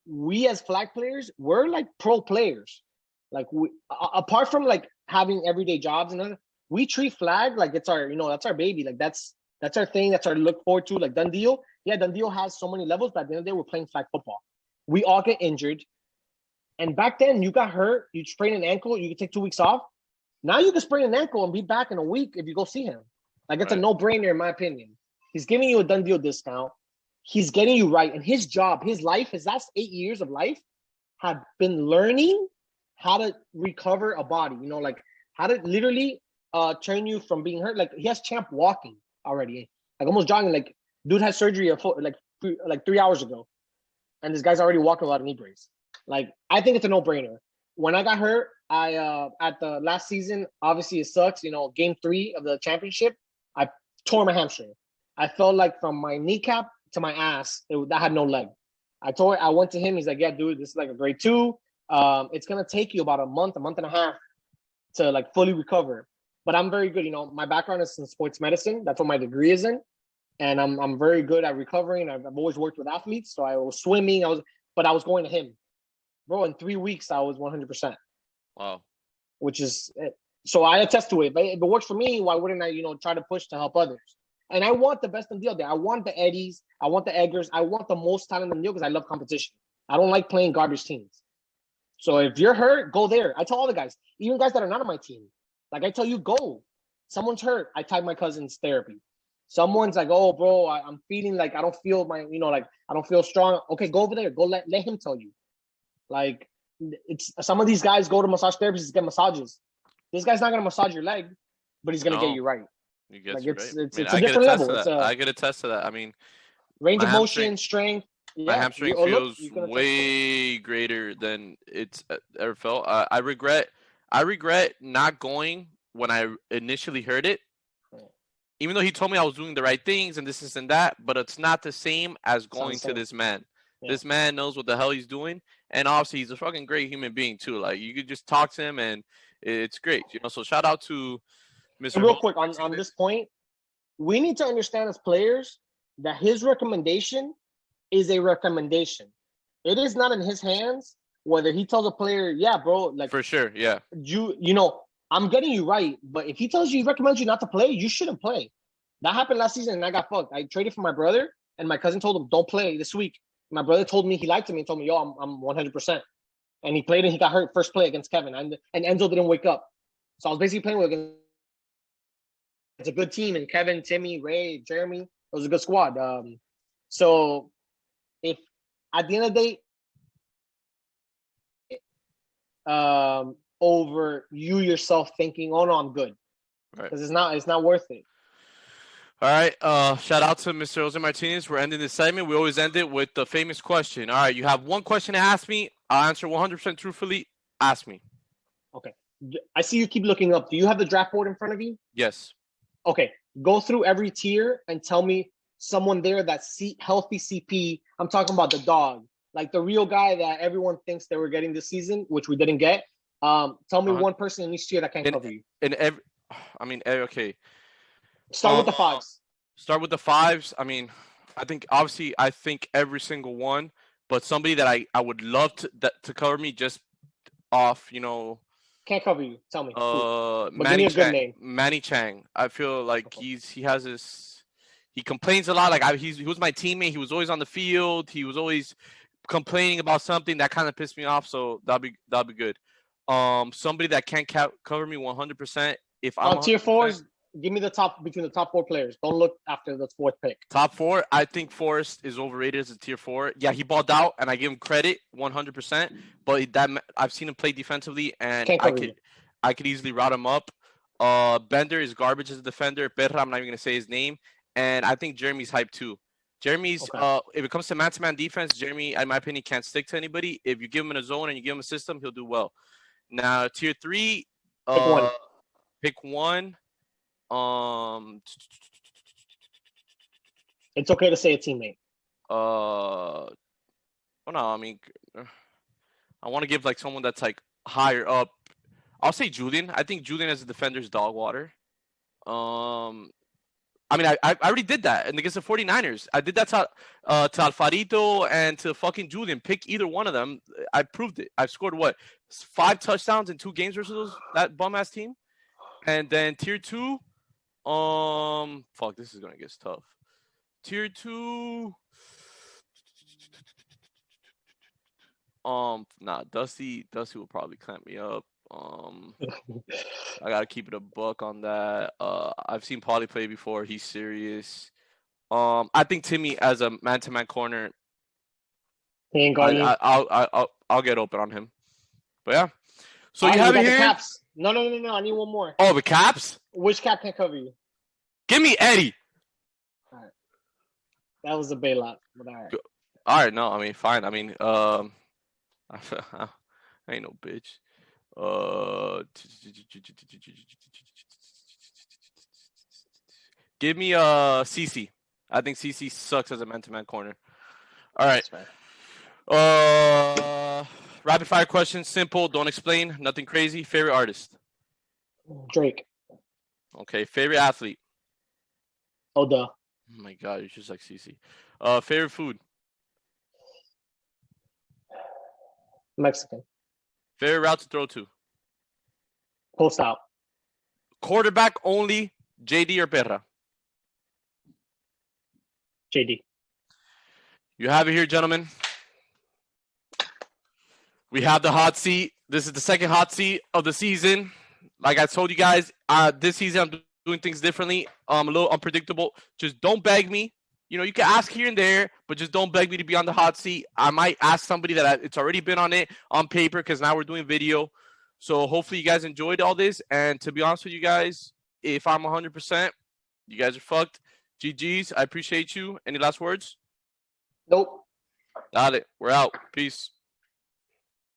we as flag players, we're like pro players. Like we, apart from like having everyday jobs and other, we treat flag like it's our, that's our baby. Like that's our thing. That's our look forward to. Like done deal. Yeah, done deal has so many levels, but at the end of the day, we're playing flag football. We all get injured. And back then, you got hurt, you sprain an ankle, you can take 2 weeks off. Now you can sprain an ankle and be back in a week if you go see him. Like it's a no-brainer in my opinion. He's giving you a done deal discount. He's getting you right. And his job, his life, his last 8 years of life have been learning how to recover a body, like how to literally train you from being hurt. Like he has champ walking already, like almost jogging. Like dude had surgery like 3 hours ago, and this guy's already walking without a knee brace. Like I think it's a no-brainer. When I got hurt, I at the last season, obviously it sucks. Game 3 of the championship, I tore my hamstring. I felt like from my kneecap to my ass, that had no leg. I went to him. He's like, yeah, dude, this is like a grade 2. It's gonna take you about a month and a half to like fully recover. But I'm very good. My background is in sports medicine. That's what my degree is in, and I'm very good at recovering. I've always worked with athletes, so I was swimming. But I was going to him, bro. In 3 weeks, I was 100%. Wow. Which is so I attest to it. But if it works for me, why wouldn't I? Try to push to help others. And I want the best in the deal there. I want the Eddies. I want the Eggers. I want the most talent in the deal because I love competition. I don't like playing garbage teams. So if you're hurt, go there. I tell all the guys, even guys that are not on my team, like I tell you, go. Someone's hurt. I tag my cousin's therapy. Someone's like, oh, bro, I'm feeling like I don't feel like I don't feel strong. Okay, go over there. Go let him tell you. Like it's some of these guys go to massage therapists to get massages. This guy's not gonna massage your leg, but he's gonna get you right. You get like you it's right. it's a different level. I could attest to that. I mean, range of motion, strength. My hamstring feels way greater than it's ever felt. I regret not going when I initially heard it. Even though he told me I was doing the right things and this and that, but it's not the same as going to this man. Yeah. This man knows what the hell he's doing, and obviously he's a fucking great human being too. Like you could just talk to him, and it's great. So shout out to Mr. And real quick on this point, we need to understand as players that his recommendation is a recommendation. It is not in his hands whether he tells a player, yeah, bro, like for sure, yeah. I'm getting you right, but if he tells you, he recommends you not to play, you shouldn't play. That happened last season and I got fucked. I traded for my brother and my cousin told him, don't play this week. My brother told me he liked me and told me, yo, I'm 100%. And he played and he got hurt first play against Kevin. And Enzo didn't wake up. So I was basically playing with it's a good team. And Kevin, Timmy, Ray, Jeremy, it was a good squad. So if at the end of the day, over you yourself thinking, oh no, I'm good. Because it's not worth it. All right. Shout out to Mr. Jose Martinez. We're ending this segment. We always end it with the famous question. All right. You have one question to ask me. I'll answer 100% truthfully. Ask me. Okay. I see you keep looking up. Do you have the draft board in front of you? Yes. Okay. Go through every tier and tell me someone there that's healthy CP. I'm talking about the dog. Like the real guy that everyone thinks they were getting this season, which we didn't get. Tell me one person in each tier that can cover you. Okay. Start with the fives. Start with the fives. I mean, I think every single one, but somebody that I would love to cover me just off, Can't cover you. Tell me. Manny give me a good name. Manny Chang. I feel like he complains a lot. Like he was my teammate. He was always on the field. He was always complaining about something that kind of pissed me off. So that'll be good. Somebody that can't cover me 100%. If I'm on tier fours, Give me the top between the top 4 players. Don't look after the 4th pick. Top 4, I think Forrest is overrated as a tier 4. Yeah, he balled out, and I give him credit 100%. But I've seen him play defensively, and I could easily route him up. Bender is garbage as a defender. Perra, I'm not even gonna say his name. And I think Jeremy's hype too. Jeremy's if it comes to man-to-man defense, Jeremy, in my opinion, can't stick to anybody. If you give him in a zone and you give him a system, he'll do well. Now, tier 3, pick one. It's okay to say a teammate. Well, no, I mean, I want to give like someone that's like higher up. I'll say Julian. I think Julian as a defender is dog water. I mean, I already did that and against the 49ers. I did that to Alfarito and to fucking Julian. Pick either one of them. I proved it. I've scored, 5 touchdowns in 2 games versus that bum-ass team. And then tier 2, fuck, this is going to get tough. Tier 2, Dusty will probably clamp me up. I gotta keep it a buck on that. I've seen Paulie play before. He's serious. I think Timmy as a man-to-man corner. He ain't got I'll get open on him. But yeah. So you have it here. The caps. No. I need one more. Oh, the caps. Which cap can cover you? Give me Eddie. All right. That was a bailout. But all right. All right. No, I mean, fine. I mean, I ain't no bitch. Give me CC. I think CC sucks as a man-to-man corner. All right. Rapid fire questions, simple, don't explain, nothing crazy. Favorite artist? Drake. Okay. Favorite athlete? Oda. Oh my god, you're just like CC. Favorite food? Mexican. Favorite route to throw to? Post out. Quarterback only, JD or Perra? JD. You have it here, gentlemen. We have the hot seat. This is the second hot seat of the season. Like I told you guys, this season I'm doing things differently. I'm a little unpredictable. Just don't beg me. You know, you can ask here and there, but just don't beg me to be on the hot seat. I might ask somebody that it's already been on it on paper because now we're doing video. So hopefully you guys enjoyed all this. And to be honest with you guys, if I'm 100%, you guys are fucked. GG's. I appreciate you. Any last words? Nope. Got it. We're out. Peace.